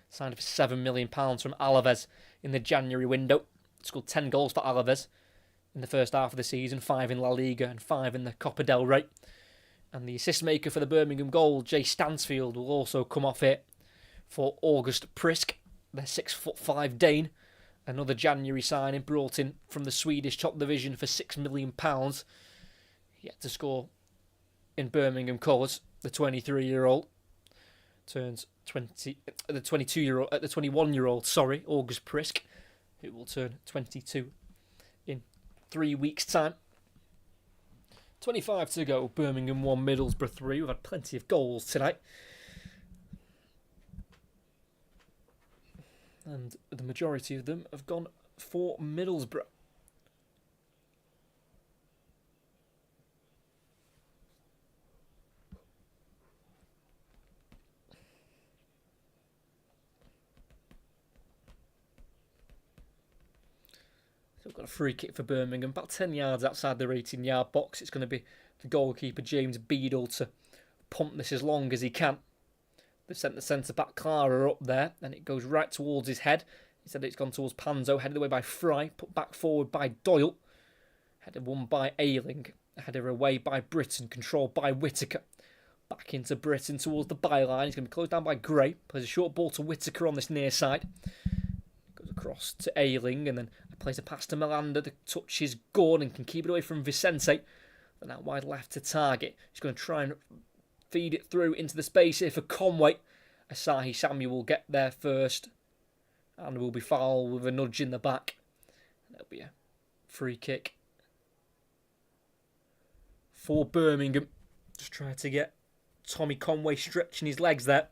Signed for £7 million from Alaves in the January window. Scored 10 goals for Alaves in the first half of the season, 5 in La Liga and 5 in the Copa del Rey. And the assist maker for the Birmingham goal, Jay Stansfield, will also come off here for August Prisk, their 6'5" Dane. Another January signing brought in from the Swedish top division for £6 million. Yet to score in Birmingham colours. The 23-year-old turns 20. The 22-year-old, the 21-year-old, August Prisk, who will turn 22 in 3 weeks' time. 25 to go. Birmingham 1, Middlesbrough 3. We've had plenty of goals tonight. And the majority of them have gone for Middlesbrough. So we've got a free kick for Birmingham, about 10 yards outside their 18-yard box. It's going to be the goalkeeper, James Beadle, to pump this as long as he can. They've sent the centre-back Clara up there, and it goes right towards his head. Instead, it's gone towards Panzo, headed away by Fry, put back forward by Doyle. Headed won by Ayling, headed away by Britton, controlled by Whittaker. Back into Britton towards the byline. He's going to be closed down by Gray. Plays a short ball to Whittaker on this near side. Goes across to Ayling, and then plays a pass to Melander. The touch is good and can keep it away from Vicente. And out wide left to Target. He's going to try and feed it through into the space here for Conway. Asahi Samuel will get there first and will be fouled with a nudge in the back. That'll be a Free kick for Birmingham. Just trying to get Tommy Conway stretching his legs there.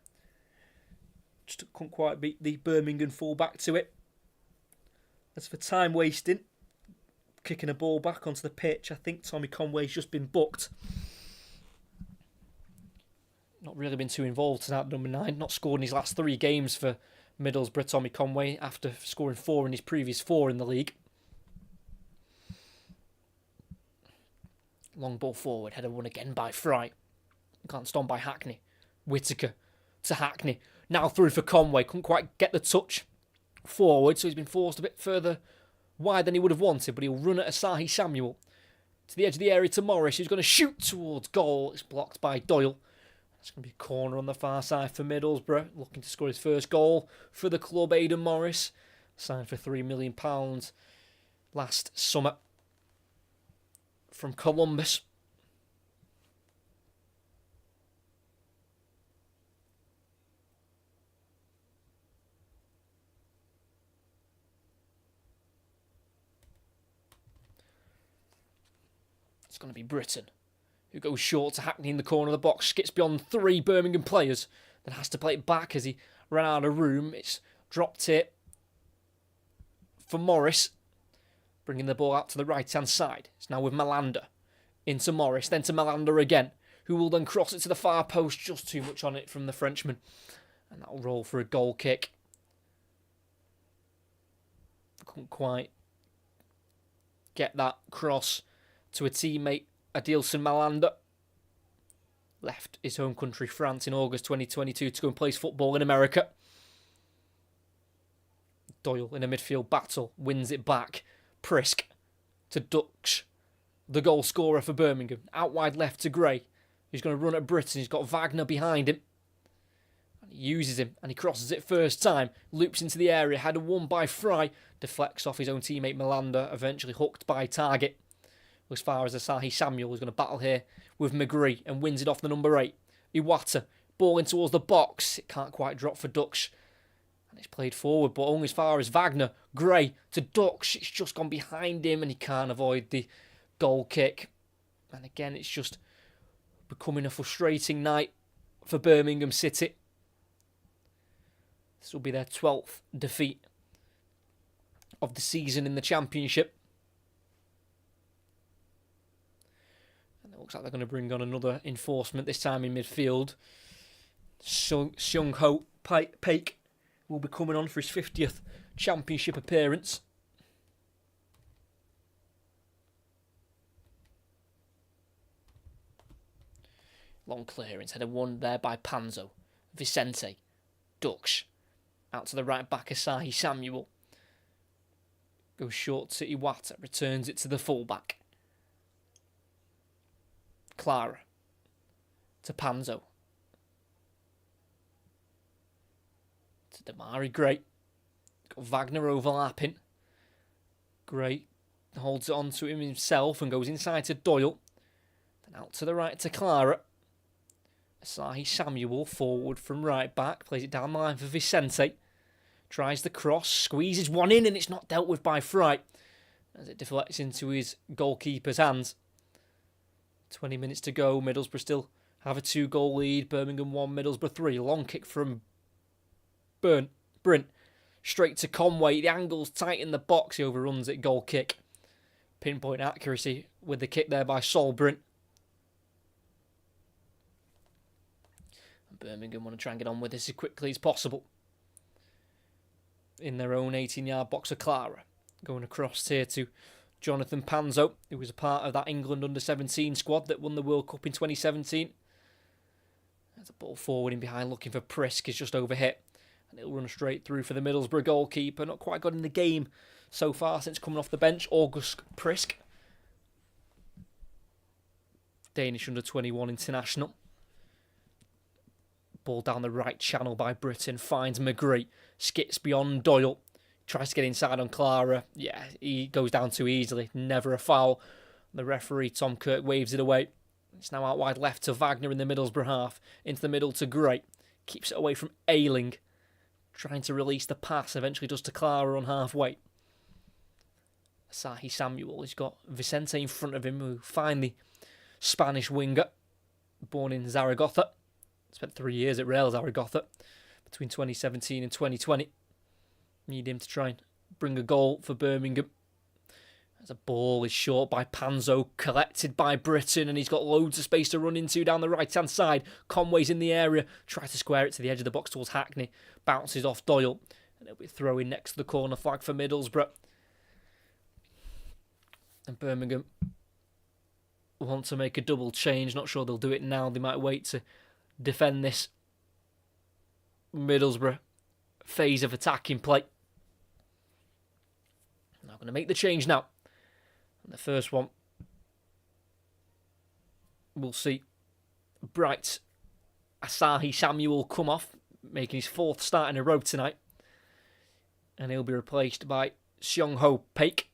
Just couldn't quite beat the Birmingham full-back to it. As for time wasting, kicking a ball back onto the pitch, I think Tommy Conway's just been booked. Not really been too involved tonight, number 9. Not scored in his last 3 games for Middlesbrough, Tommy Conway, after scoring 4 in his previous 4 in the league. Long ball forward, header won again by Fry. Glanced on by Hackney. Whittaker to Hackney. Now through for Conway. Couldn't quite get the touch forward, so he's been forced a bit further wide than he would have wanted, but he'll run at Asahi Samuel. To the edge of the area to Morris, who's going to shoot towards goal. It's blocked by Doyle. It's going to be a corner on the far side for Middlesbrough. Looking to score his first goal for the club, Aidan Morris. Signed for £3 million last summer from Columbus. It's going to be Britton, who goes short to Hackney in the corner of the box, skips beyond 3 Birmingham players, then has to play it back as he ran out of room. It's dropped it for Morris, bringing the ball out to the right-hand side. It's now with Malander. Into Morris, then to Malander again, who will then cross it to the far post. Just too much on it from the Frenchman. And that'll roll for a goal kick. Couldn't quite get that cross to a teammate, Adilson Malander. Left his home country, France, in August 2022 to go and play football in America. Doyle in a midfield battle, wins it back. Prisk to Dux, the goal scorer for Birmingham. Out wide left to Gray. He's going to run at Britton. He's got Wagner behind him. And he uses him and he crosses it first time. Loops into the area. Header won by Fry. Deflects off his own teammate Malander. Eventually hooked by target. As far as Asahi Samuel is going to battle here with McGree and wins it off the number 8. Iwata, ball in towards the box. It can't quite drop for Dux. And it's played forward, but only as far as Wagner. Gray to Dux. It's just gone behind him and he can't avoid the goal kick. And again, it's just becoming a frustrating night for Birmingham City. This will be their 12th defeat of the season in the Championship. Looks like they're going to bring on another enforcement, this time in midfield. Seung Ho Paik will be coming on for his 50th Championship appearance. Long clearance, header won there by Panzo. Vicente, Dux, out to the right back, Asahi Samuel. Goes short to Iwata, returns it to the fullback. Clara to Panzo to Damari Gray. Got Wagner overlapping. Gray holds it on to him himself and goes inside to Doyle. Then out to the right to Clara. Asahi Samuel forward from right back. Plays it down the line for Vicente. Tries the cross. Squeezes one in and it's not dealt with by Fry as it deflects into his goalkeeper's hands. 20 minutes to go. Middlesbrough still have a 2-goal lead. Birmingham 1, Middlesbrough 3. Long kick from Brint. Straight to Conway. The angle's tight in the box. He overruns it. Goal kick. Pinpoint accuracy with the kick there by Sol Brint. Birmingham want to try and get on with this as quickly as possible. In their own 18-yard box of Clara. Going across here to Jonathan Panzo, who was a part of that England under-17 squad that won the World Cup in 2017. There's a ball forward in behind looking for Prisk. Is just overhit. And it'll run straight through for the Middlesbrough goalkeeper. Not quite got in the game so far since coming off the bench. August Prisk. Danish under-21 international. Ball down the right channel by Britton. Finds McGree. Skips beyond Doyle. Tries to get inside on Clara. Yeah, he goes down too easily. Never a foul. The referee, Tom Kirk, waves it away. It's now out wide left to Wagner in the Middlesbrough half. Into the middle to Gray. Keeps it away from Ayling. Trying to release the pass. Eventually does to Clara on halfway. Asahi Samuel. He's got Vicente in front of him, who finally Spanish winger, born in Zaragoza. Spent 3 years at Real Zaragoza between 2017 and 2020. Need him to try and bring a goal for Birmingham. As a ball is short by Panzo, collected by Britton, and he's got loads of space to run into down the right-hand side. Conway's in the area, tries to square it to the edge of the box towards Hackney. Bounces off Doyle, and it'll be throw-in next to the corner flag for Middlesbrough. And Birmingham want to make a double change. Not sure they'll do it now. They might wait to defend this Middlesbrough phase of attacking play. Now going to make the change now. And the first one, we'll see Bright Asahi Samuel come off, making his 4th start in a row tonight. And he'll be replaced by Seong Ho Paik.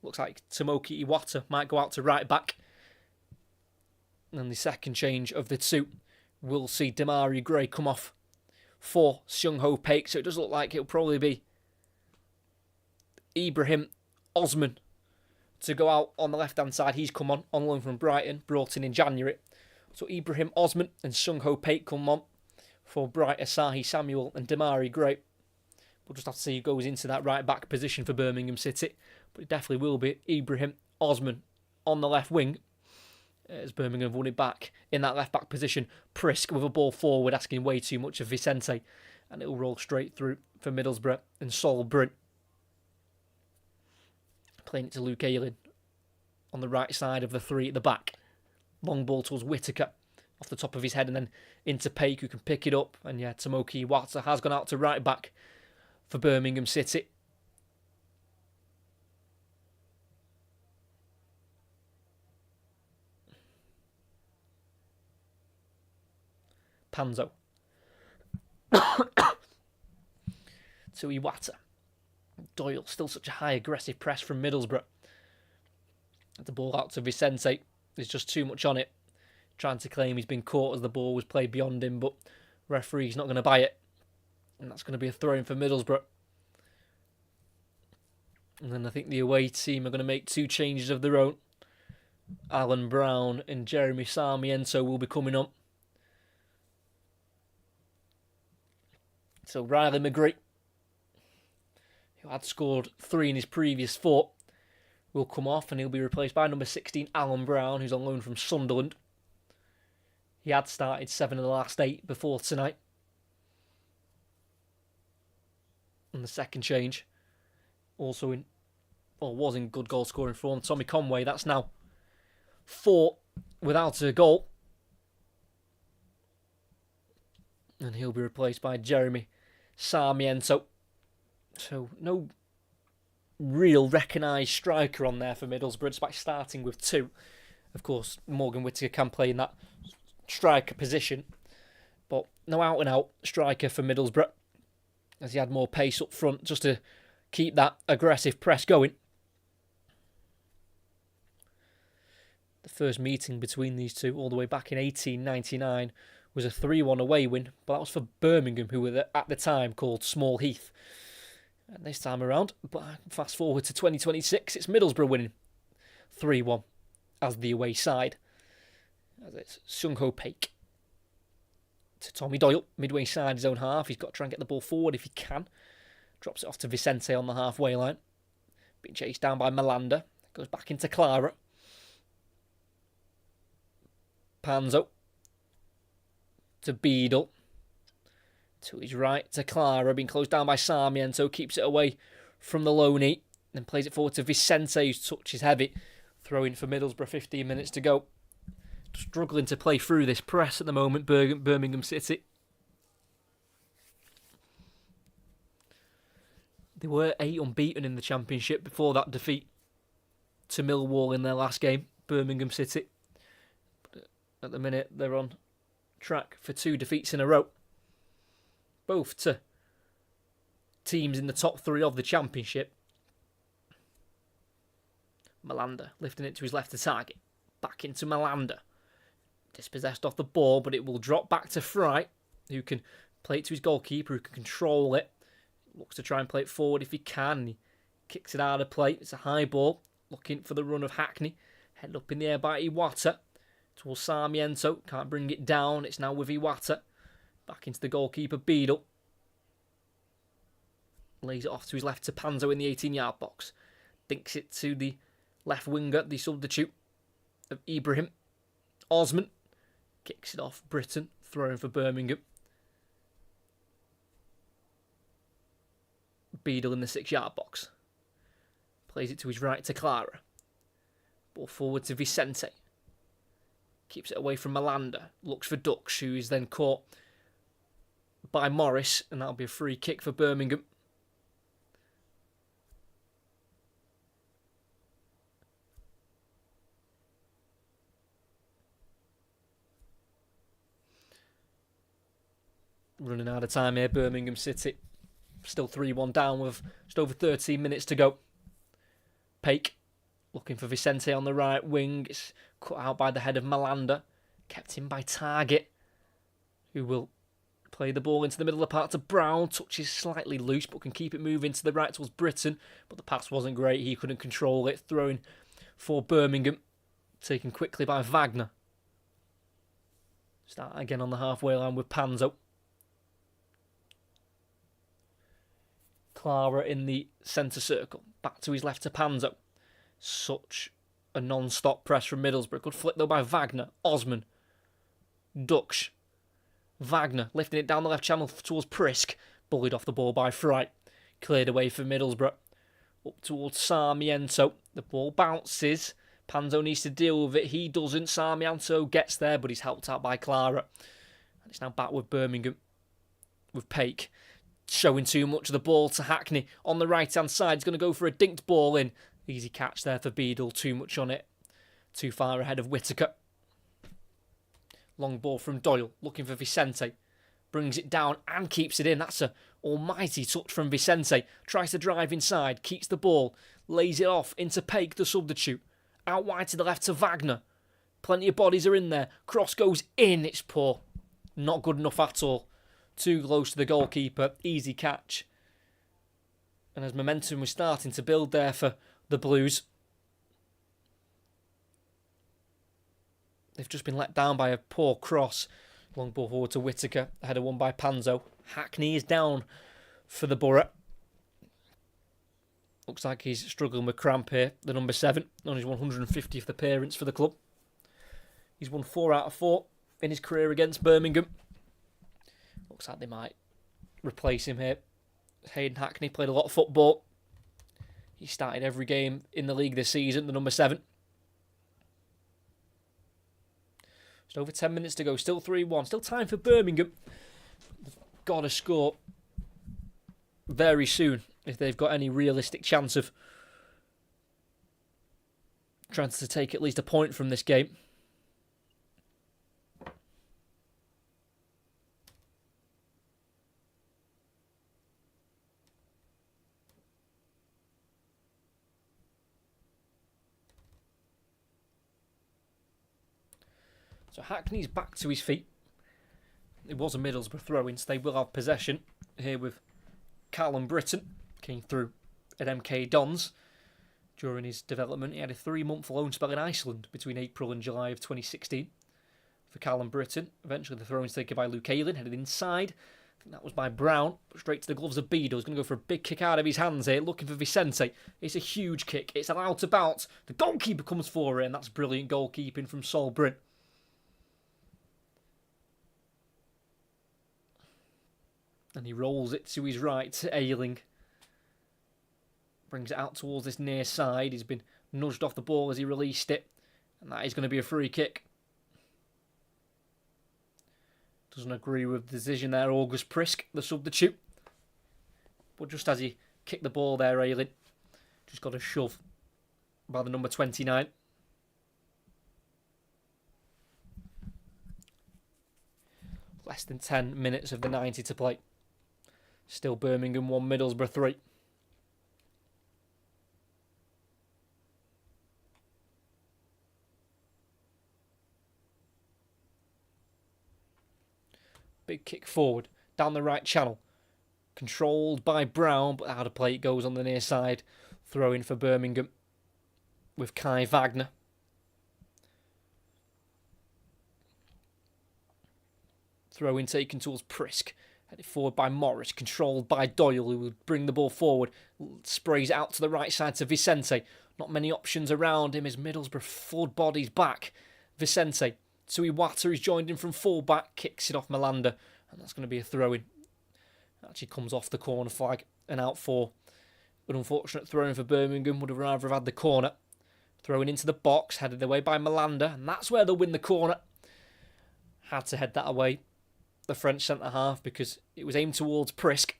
Looks like Tomoki Iwata might go out to right back. And the second change of the two, we'll see Damari Gray come off for Seong Ho Paik. So it does look like it'll probably be Ibrahim Osman to go out on the left-hand side. He's come on loan from Brighton, brought in January. So Ibrahim Osman and Seong Ho Paik come on for Bright Asahi Samuel and Damari Gray. We'll just have to see who goes into that right-back position for Birmingham City. But it definitely will be Ibrahim Osman on the left wing, as Birmingham have won it back in that left-back position. Prisk with a ball forward, asking way too much of Vicente. And it'll roll straight through for Middlesbrough and Sol Bryn. Playing it to Luke Ayling on the right side of the three at the back. Long ball towards Whittaker off the top of his head, and then into Paik, who can pick it up. And yeah, Tomoki Iwata has gone out to right back for Birmingham City. Panzo to Iwata. Doyle, still such a high aggressive press from Middlesbrough. The ball out to Vicente. There's just too much on it. Trying to claim he's been caught as the ball was played beyond him, but referee's not going to buy it. And that's going to be a throw-in for Middlesbrough. And then I think the away team are going to make 2 changes of their own. Alan Brown and Jeremy Sarmiento will be coming on. So Riley McGree, who had scored 3 in his previous 4, will come off, and he'll be replaced by number 16, Alan Brown, who's on loan from Sunderland. He had started 7 of the last 8 before tonight. And the second change, was in good goal scoring form, Tommy Conway. That's now 4 without a goal. And he'll be replaced by Jeremy Sarmiento. So no real recognised striker on there for Middlesbrough, despite starting with 2. Of course, Morgan Whittaker can play in that striker position, but no out-and-out striker for Middlesbrough, as he had more pace up front just to keep that aggressive press going. The first meeting between these two, all the way back in 1899, was a 3-1 away win, but that was for Birmingham, who were at the time called Small Heath. And this time around, but fast forward to 2026, it's Middlesbrough winning 3-1 as the away side. As it's Seong Ho Paik to Tommy Doyle, midway side his own half. He's got to try and get the ball forward if he can. Drops it off to Vicente on the halfway line. Being chased down by Malanda. Goes back into Clara. Panzo to Beadle. To his right to Clara, being closed down by Sarmiento, keeps it away from the Loney, then plays it forward to Vicente, whose touch is heavy. Throw in for Middlesbrough, 15 minutes to go. Struggling to play through this press at the moment, Birmingham City. They were 8 unbeaten in the Championship before that defeat to Millwall in their last game, Birmingham City. But at the minute, they're on track for 2 defeats in a row. Both to teams in the top 3 of the Championship. Malanda lifting it to his left to target. Back into Malanda. Dispossessed off the ball, but it will drop back to Fry, who can play it to his goalkeeper, who can control it. Looks to try and play it forward if he can. He Kicks it out of play. It's a high ball. Looking for the run of Hackney. Head up in the air by Iwata. Towards Sarmiento. Can't bring it down. It's now with Iwata. Back into the goalkeeper, Beadle. Lays it off to his left to Panzo in the 18-yard box. Dinks it to the left winger, the substitute of Ibrahim. Osman. Kicks it off. Britton. Throwing for Birmingham. Beadle in the 6-yard box. Plays it to his right to Clara. Ball forward to Vicente. Keeps it away from Malanda. Looks for Dux, who is then caught by Morris. And that'll be a free kick for Birmingham. Running out of time here, Birmingham City. Still 3-1 down with just over 13 minutes to go. Paik looking for Vicente on the right wing. It's cut out by the head of Malanda. Kept in by Target, who will play the ball into the middle of the park to Brown. Touches slightly loose, but can keep it moving to the right towards Britton. But the pass wasn't great. He couldn't control it. Throwing for Birmingham. Taken quickly by Wagner. Start again on the halfway line with Panzo. Clara in the centre circle. Back to his left to Panzo. Such a non-stop press from Middlesbrough. Good flick though by Wagner. Osman. Dux. Wagner lifting it down the left channel towards Prisk. Bullied off the ball by Fright. Cleared away for Middlesbrough. Up towards Sarmiento. The ball bounces. Panzo needs to deal with it. He doesn't. Sarmiento gets there, but he's helped out by Clara. And it's now back with Birmingham. With Paik. Showing too much of the ball to Hackney on the right-hand side. He's going to go for a dinked ball in. Easy catch there for Beadle. Too much on it. Too far ahead of Whittaker. Long ball from Doyle. Looking for Vicente. Brings it down and keeps it in. That's an almighty touch from Vicente. Tries to drive inside. Keeps the ball. Lays it off into Paik, the substitute. Out wide to the left to Wagner. Plenty of bodies are in there. Cross goes in. It's poor. Not good enough at all. Too close to the goalkeeper. Easy catch. And as momentum was starting to build there for the Blues, they've just been let down by a poor cross. Long ball forward to Whittaker. Header won by Panzo. Hackney is down for the Borough. Looks like he's struggling with cramp here. The number 7 on his 150th appearance for the club. He's won 4 out of 4 in his career against Birmingham. Looks like they might replace him here. Hayden Hackney played a lot of football. He started every game in the league this season, the number 7. Just over 10 minutes to go. Still 3-1. Still time for Birmingham. They've got to score very soon if they've got any realistic chance of trying to take at least a point from this game. So Hackney's back to his feet. It was a Middlesbrough throw-in, so they will have possession here with Callum Britton. Came through at MK Dons during his development. He had a 3-month loan spell in Iceland between April and July of 2016 for Callum Britton. Eventually the throw-in's taken by Luke Ayling, headed inside. I think that was by Brown. Straight to the gloves of Beadle. He's going to go for a big kick out of his hands here, looking for Vicente. It's a huge kick. It's allowed to bounce. The goalkeeper comes for it, and that's brilliant goalkeeping from Sol Bryn. And he rolls it to his right to Ayling. Brings it out towards this near side. He's been nudged off the ball as he released it. And that is going to be a free kick. Doesn't agree with the decision there, August Prisk, the substitute. But just as he kicked the ball there, Ayling just got a shove by the number 29. Less than 10 minutes of the 90 to play. Still Birmingham 1, Middlesbrough 3. Big kick forward, down the right channel. Controlled by Brown, but out of play it goes on the near side Throw in for Birmingham with Kai Wagner. Throw in taken towards Prisk. Headed forward by Morris. Controlled by Doyle, who will bring the ball forward. Sprays it out to the right side to Vicente. Not many options around him as Middlesbrough flood bodies back. Vicente to Iwata, who's joined in from full-back. Kicks it off Malanda. And that's going to be a throw-in. Actually comes off the corner flag and out for an unfortunate throw-in for Birmingham. Would have rather have had the corner. Throwing into the box. Headed away by Malanda. And that's where they'll win the corner. Had to head that away. The French centre-half, because it was aimed towards Prisk.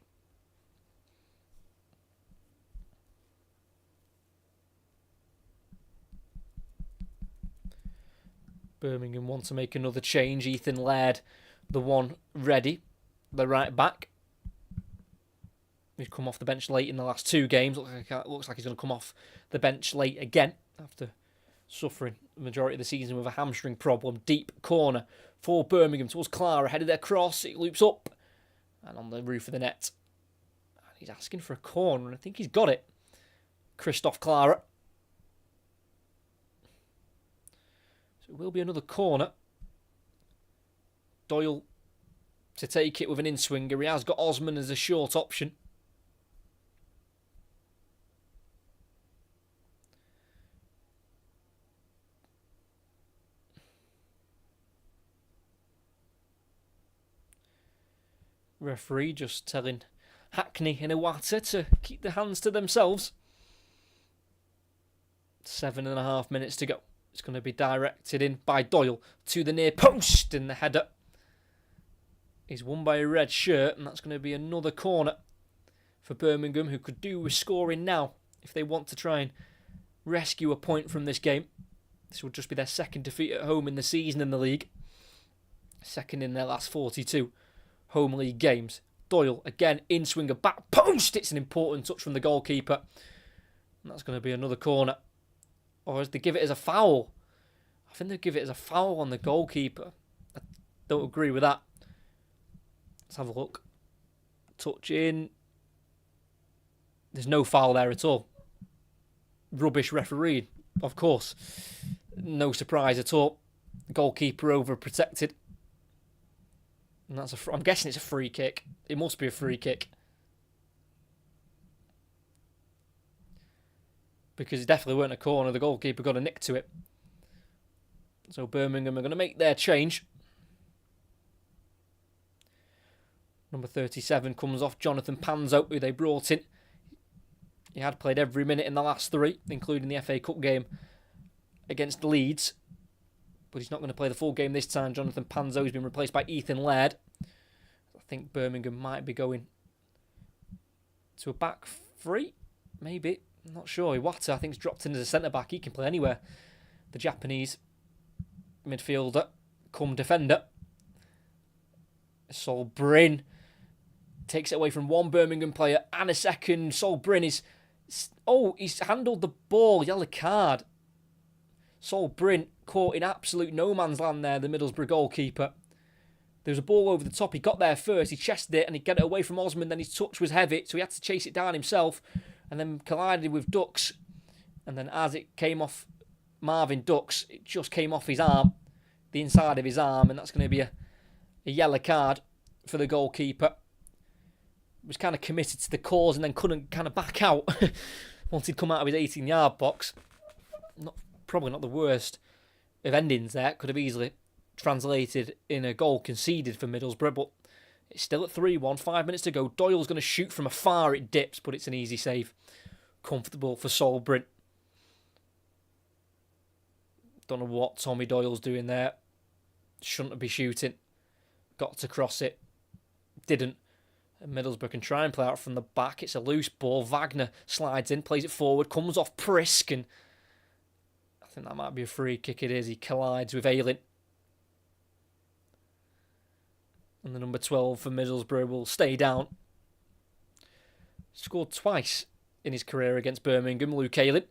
Birmingham want to make another change. Ethan Laird, the one ready. The right back. He's come off the bench late in the last 2 games. Looks like he's going to come off the bench late again after suffering the majority of the season with a hamstring problem. Deep corner for Birmingham towards Clara. Headed their cross. It loops up. And on the roof of the net. And he's asking for a corner. And I think he's got it. Christoph Clara. So it will be another corner. Doyle to take it with an in-swinger. He has got Osman as a short option. Referee just telling Hackney and Iwata to keep their hands to themselves. 7.5 minutes to go. It's going to be directed in by Doyle to the near post, and the header is won by a red shirt, and that's going to be another corner for Birmingham, who could do with scoring now if they want to try and rescue a point from this game. This will just be their second defeat at home in the season in the league. Second in their last 42 home league games. Doyle again in swinger back post. It's an important touch from the goalkeeper. And that's going to be another corner. Or as they give it as a foul. I think they give it as a foul on the goalkeeper. I don't agree with that. Let's have a look. Touch in. There's no foul there at all. Rubbish referee, of course. No surprise at all. Goalkeeper overprotected. And that's I'm guessing it's a free kick. It must be a free kick. Because it definitely weren't a corner. The goalkeeper got a nick to it. So Birmingham are going to make their change. Number 37 comes off Jonathan Panzo, who they brought in. He had played every minute in the last 3, including the FA Cup game against Leeds. But he's not going to play the full game this time. Jonathan Panzo has been replaced by Ethan Laird. I think Birmingham might be going to a back 3, maybe. I'm not sure. Iwata, I think, has dropped in as a centre-back. He can play anywhere. The Japanese midfielder, come defender. Sol Bryn takes it away from one Birmingham player and a second. Sol Bryn is... Oh, he's handled the ball. Yellow card. Sol Bryn caught in absolute no man's land there, the Middlesbrough goalkeeper. There was a ball over the top. He got there first. He chested it and he got it away from Osman. Then his touch was heavy, so he had to chase it down himself and then collided with Dux. And then as it came off Marvin Dux, it just came off his arm, the inside of his arm, and that's going to be a yellow card for the goalkeeper. Was kind of committed to the cause and then couldn't kind of back out once he'd come out of his 18-yard box. Probably not the worst of endings there. Could have easily translated in a goal conceded for Middlesbrough, but it's still at 3-1. 5 minutes to go. Doyle's going to shoot from afar. It dips, but it's an easy save. Comfortable for Sol Bryn. Don't know what Tommy Doyle's doing there. Shouldn't be shooting. Got to cross it. Didn't. And Middlesbrough can try and play out from the back. It's a loose ball. Wagner slides in, plays it forward, comes off Prisk, and I think that might be a free kick. It is. He collides with Ayling. And the number 12 for Middlesbrough will stay down. Scored twice in his career against Birmingham, Luke Ayling.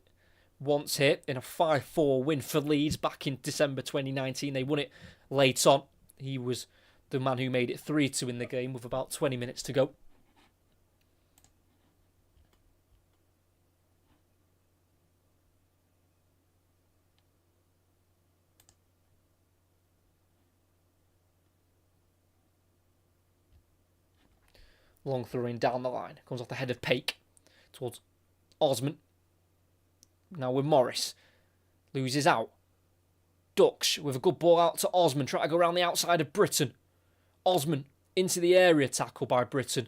Once here in a 5-4 win for Leeds back in December 2019. They won it late on. He was the man who made it 3-2 in the game with about 20 minutes to go. Long throwing down the line. Comes off the head of Paik towards Osman. Now with Morris. Loses out. Ducks with a good ball out to Osman. Try to go around the outside of Britton. Osman into the area. Tackle by Britton.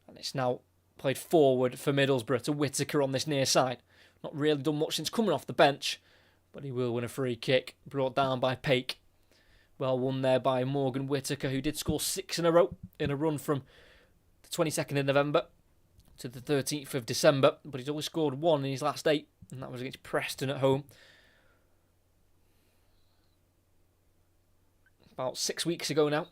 And it's now played forward for Middlesbrough to Whittaker on this near side. Not really done much since coming off the bench. But he will win a free kick. Brought down by Paik. Well won there by Morgan Whittaker, who did score 6 in a row in a run from the 22nd of November to the 13th of December. But he's only scored 1 in his last 8. And that was against Preston at home. About 6 weeks ago now.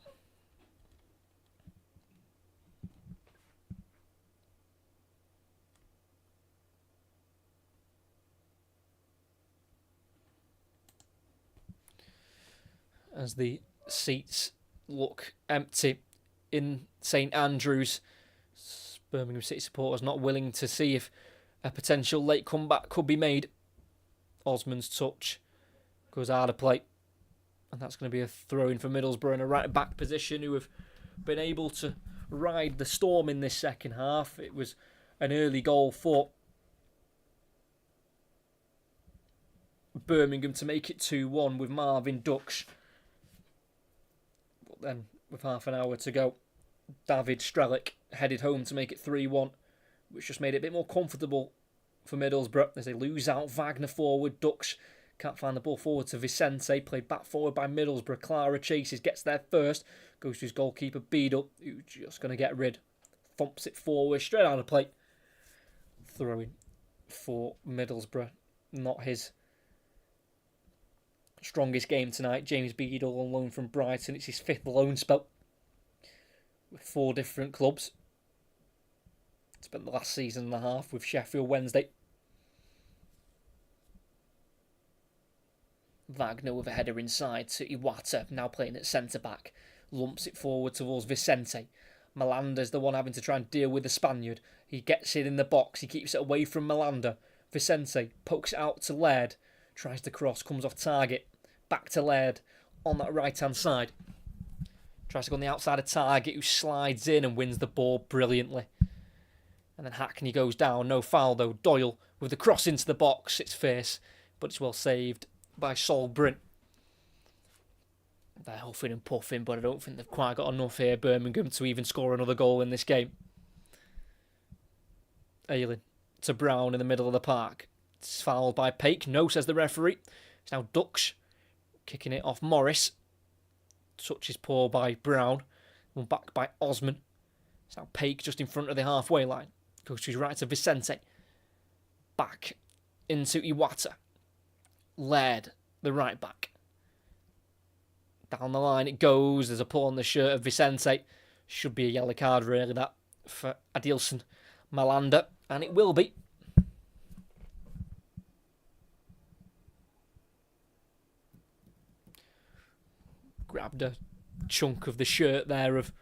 As the seats look empty in St Andrews, Birmingham City supporters not willing to see if a potential late comeback could be made. Osman's touch goes out of play. And that's going to be a throw-in for Middlesbrough in a right-back position, who have been able to ride the storm in this second half. It was an early goal for Birmingham to make it 2-1 with Marvin Ducks. But then, with half an hour to go, David Strelic headed home to make it 3-1, which just made it a bit more comfortable for Middlesbrough as they lose out. Wagner forward, Ducks can't find the ball forward to Vicente, played back forward by Middlesbrough. Clara chases, gets there first, goes to his goalkeeper Beadle, who's just going to get rid. Thumps it forward, straight out of play. Throwing for Middlesbrough. Not his strongest game tonight. James Beadle on loan from Brighton. It's his 5th loan spell with 4 different clubs. Spent the last season and a half with Sheffield Wednesday. Wagner with a header inside to Iwata, now playing at centre-back. Lumps it forward towards Vicente. Melander's the one having to try and deal with the Spaniard. He gets it in the box, he keeps it away from Melander. Vicente pokes it out to Laird. Tries to cross, comes off target. Back to Laird on that right-hand side. Tries to go on the outside of Target, who slides in and wins the ball brilliantly. And then Hackney goes down, no foul though. Doyle with the cross into the box, it's fierce, but it's well saved by Sol Brint. They're huffing and puffing, but I don't think they've quite got enough here, Birmingham, to even score another goal in this game. Ayling to Brown in the middle of the park. It's fouled by Paik. No, says the referee. It's now Ducks kicking it off Morris. Touch is poor by Brown. One back by Osman. It's now Paik just in front of the halfway line. Goes to his right to Vicente. Back into Iwata. Laird, the right back. Down the line it goes. There's a pull on the shirt of Vicente. Should be a yellow card really, that, for Adilson Malander. And it will be. Grabbed a chunk of the shirt there of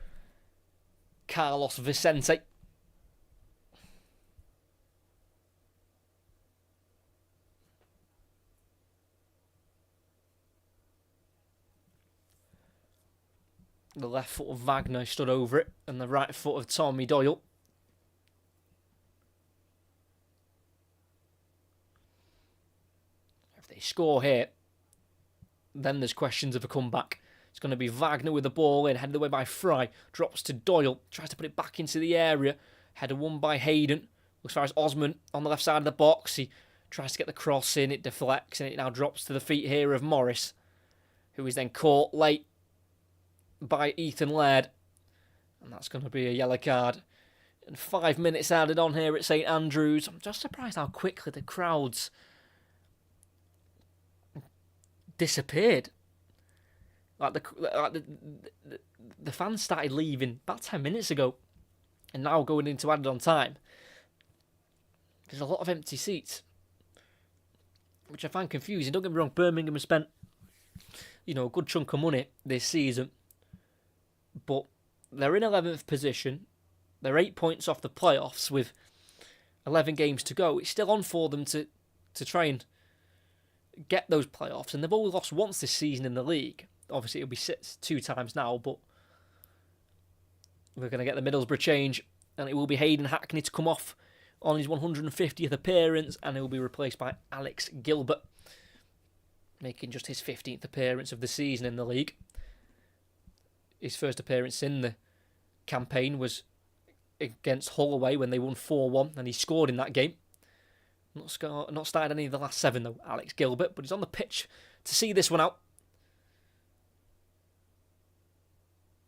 Carlos Vicente. The left foot of Wagner stood over it, and the right foot of Tommy Doyle. If they score here, then there's questions of a comeback. It's going to be Wagner with the ball in, headed away by Fry. Drops to Doyle, tries to put it back into the area. Header won by Hayden. Looks far as Osman on the left side of the box. He tries to get the cross in, it deflects, and it now drops to the feet here of Morris, who is then caught late by Ethan Laird. And that's going to be a yellow card. And 5 minutes added on here at St Andrews. I'm just surprised how quickly the crowds disappeared. Like the fans started leaving about 10 minutes ago, and now going into added on time. There's a lot of empty seats, which I find confusing. Don't get me wrong, Birmingham has spent, a good chunk of money this season, but they're in 11th position. They're 8 points off the playoffs with 11 games to go. It's still on for them to try and get those playoffs, and they've only lost once this season in the league. Obviously, it'll be 2 times now, but we're going to get the Middlesbrough change and it will be Hayden Hackney to come off on his 150th appearance, and he will be replaced by Alex Gilbert, making just his 15th appearance of the season in the league. His first appearance in the campaign was against Hull away when they won 4-1, and he scored in that game. Not started any of the last 7 though, Alex Gilbert, but he's on the pitch to see this one out.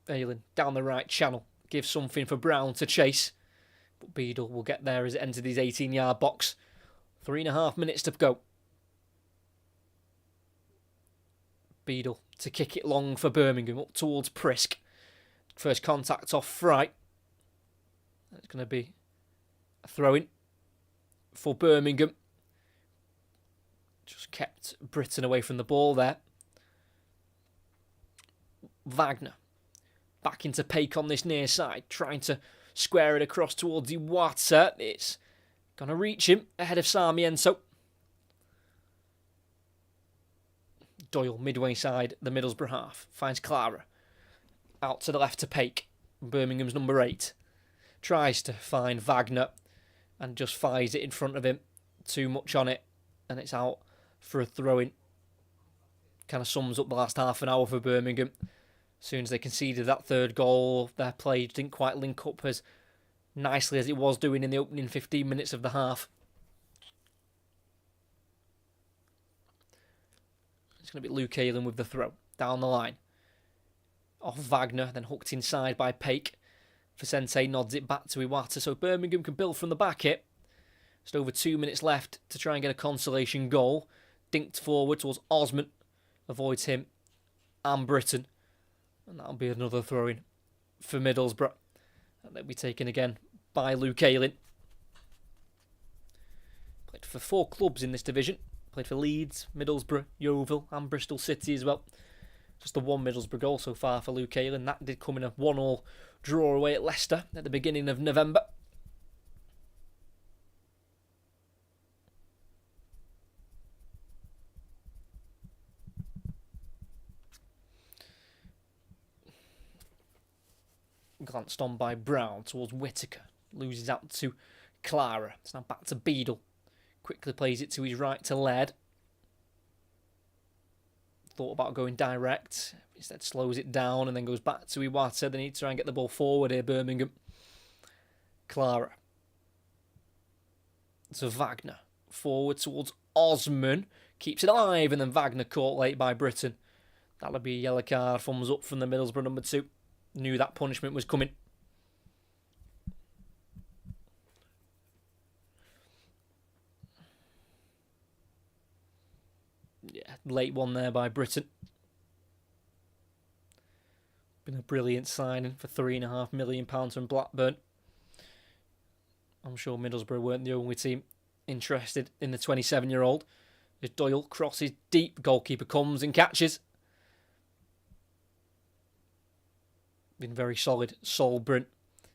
Ayling down the right channel, gives something for Brown to chase, but Beadle will get there as it enters his 18-yard box. 3.5 minutes to go. Beadle to kick it long for Birmingham up towards Prisk. First contact off Fry. It's going to be a throw-in for Birmingham. Just kept Britton away from the ball there. Wagner back into Paik on this near side, trying to square it across towards Iwata. It's going to reach him ahead of Sarmiento. Doyle midway side, the Middlesbrough half, finds Clara. Out to the left to Paik, Birmingham's number 8. Tries to find Wagner and just fires it in front of him. Too much on it, and it's out for a throw-in. Kind of sums up the last half an hour for Birmingham. As soon as they conceded that third goal, their play didn't quite link up as nicely as it was doing in the opening 15 minutes of the half. It's going to be Luke Ayling with the throw down the line. Off Wagner, then hooked inside by Paik. Vicente nods it back to Iwata, so Birmingham can build from the back here. Just over 2 minutes left to try and get a consolation goal. Dinked forward towards Osman. Avoids him and Britton. And that'll be another throw-in for Middlesbrough. And they'll be taken again by Luke Ayling. Played for 4 clubs in this division. Played for Leeds, Middlesbrough, Yeovil and Bristol City as well. Just the 1 Middlesbrough goal so far for Luke Ayling. That did come in a 1-1 draw away at Leicester at the beginning of November. Glanced on by Brown towards Whittaker. Loses out to Clara. It's now back to Beadle. Quickly plays it to his right to Laird. Thought about going direct. Instead slows it down and then goes back to Iwata. They need to try and get the ball forward here, Birmingham. Clara. So Wagner. Forward towards Osman. Keeps it alive, and then Wagner caught late by Britton. That'll be a yellow card. Thumbs up from the Middlesbrough number 2. Knew that punishment was coming. Yeah, late one there by Britton. Been a brilliant signing for £3.5 million from Blackburn. I'm sure Middlesbrough weren't the only team interested in the 27-year-old. As Doyle crosses deep, goalkeeper comes and catches. Been very solid, Solbrun,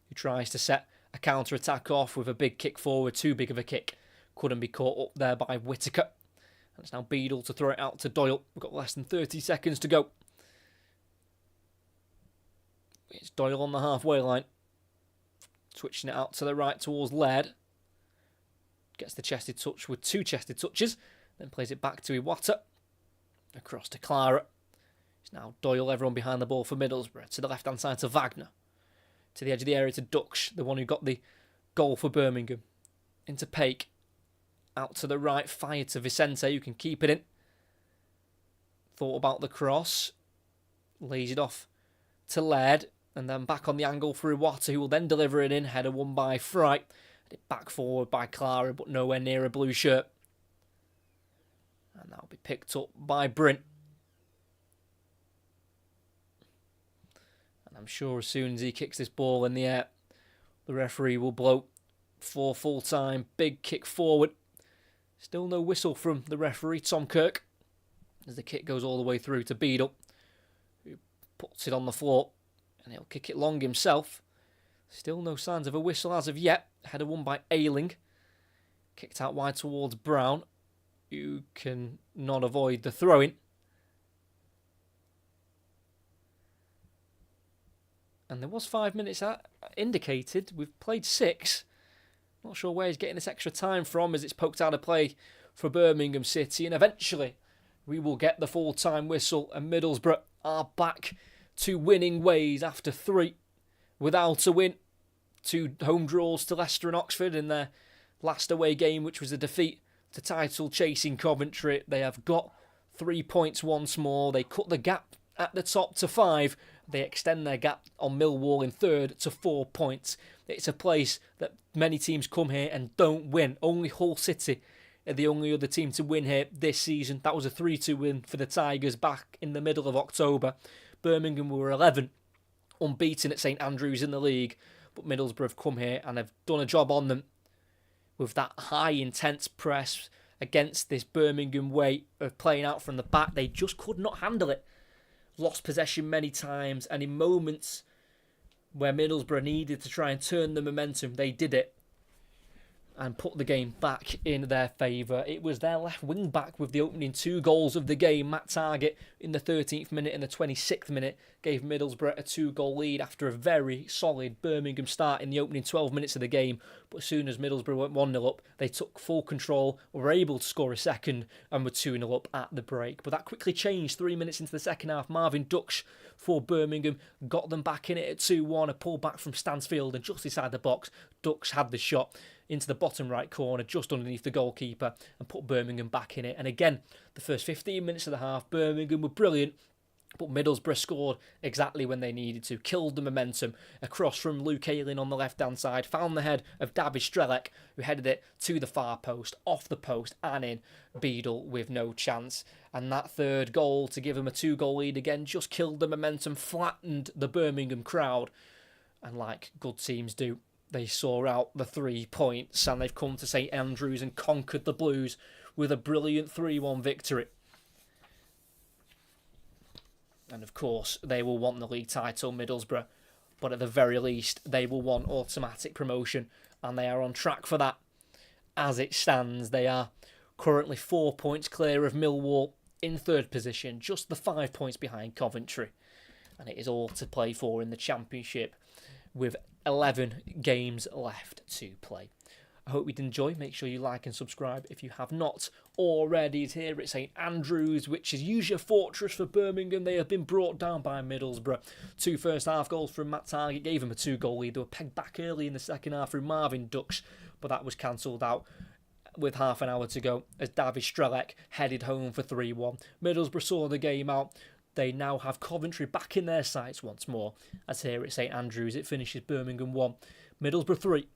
who tries to set a counter-attack off with a big kick forward. Too big of a kick. Couldn't be caught up there by Whittaker. And it's now Beadle to throw it out to Doyle. We've got less than 30 seconds to go. It's Doyle on the halfway line. Switching it out to the right towards Laird. Gets the chested touch with 2 chested touches. Then plays it back to Iwata. Across to Clara. It's now Doyle, everyone behind the ball for Middlesbrough. To the left-hand side to Wagner. To the edge of the area to Dux, the one who got the goal for Birmingham. Into Paik. Out to the right, fire to Vicente, who can keep it in. Thought about the cross. Lays it off to Laird. And then back on the angle for Iwata, who will then deliver it in. Header won by Fry. Back forward by Clara, but nowhere near a blue shirt. And that'll be picked up by Brint. I'm sure as soon as he kicks this ball in the air, the referee will blow for full time. Big kick forward. Still no whistle from the referee, Tom Kirk, as the kick goes all the way through to Beadle, who puts it on the floor, and he'll kick it long himself. Still no signs of a whistle as of yet. Header won by Ayling. Kicked out wide towards Brown, who can not avoid the throw-in. And there was 5 minutes indicated. We've played 6. Not sure where he's getting this extra time from, as it's poked out of play for Birmingham City. And eventually we will get the full-time whistle, and Middlesbrough are back to winning ways after 3 without a win. 2 home draws to Leicester and Oxford in their last away game, which was a defeat to title-chasing Coventry. They have got 3 points once more. They cut the gap at the top to 5. They extend their gap on Millwall in third to 4 points. It's a place that many teams come here and don't win. Only Hull City are the only other team to win here this season. That was a 3-2 win for the Tigers back in the middle of October. Birmingham were 11, unbeaten at St Andrews in the league. But Middlesbrough have come here and have done a job on them with that high, intense press against this Birmingham way of playing out from the back. They just could not handle it. Lost possession many times, and in moments where Middlesbrough needed to try and turn the momentum, they did it and put the game back in their favour. It was their left wing back with the opening 2 goals of the game. Matt Targett in the 13th minute and the 26th minute gave Middlesbrough a 2-goal lead after a very solid Birmingham start in the opening 12 minutes of the game. But as soon as Middlesbrough went 1-0 up, they took full control, were able to score a second, and were 2-0 up at the break. But that quickly changed 3 minutes into the second half. Marvin Dukes for Birmingham got them back in it at 2-1. A pull back from Stansfield, and just inside the box, Dukes had the shot into the bottom right corner, just underneath the goalkeeper, and put Birmingham back in it. And again, the first 15 minutes of the half, Birmingham were brilliant, but Middlesbrough scored exactly when they needed to, killed the momentum. Across from Luke Ayling on the left-hand side, found the head of David Strelec, who headed it to the far post, off the post, and in. Beadle with no chance. And that third goal to give them a 2-goal lead again just killed the momentum, flattened the Birmingham crowd. And like good teams do, they saw out the 3 points, and they've come to St Andrews and conquered the Blues with a brilliant 3-1 victory. And of course, they will want the league title, Middlesbrough, but at the very least, they will want automatic promotion, and they are on track for that. As it stands, they are currently 4 points clear of Millwall in third position, just the 5 points behind Coventry. And it is all to play for in the Championship, with 11 games left to play. I hope you did enjoy. Make sure you like and subscribe if you have not already. It's here at St Andrews, which is usually a fortress for Birmingham. They have been brought down by Middlesbrough. 2 first-half goals from Matt Targett gave them a 2-goal lead. They were pegged back early in the second half through Marvin Dukes, but that was cancelled out with half an hour to go as David Strelec headed home for 3-1. Middlesbrough saw the game out. They now have Coventry back in their sights once more, as here at St Andrews it finishes Birmingham 1, Middlesbrough 3.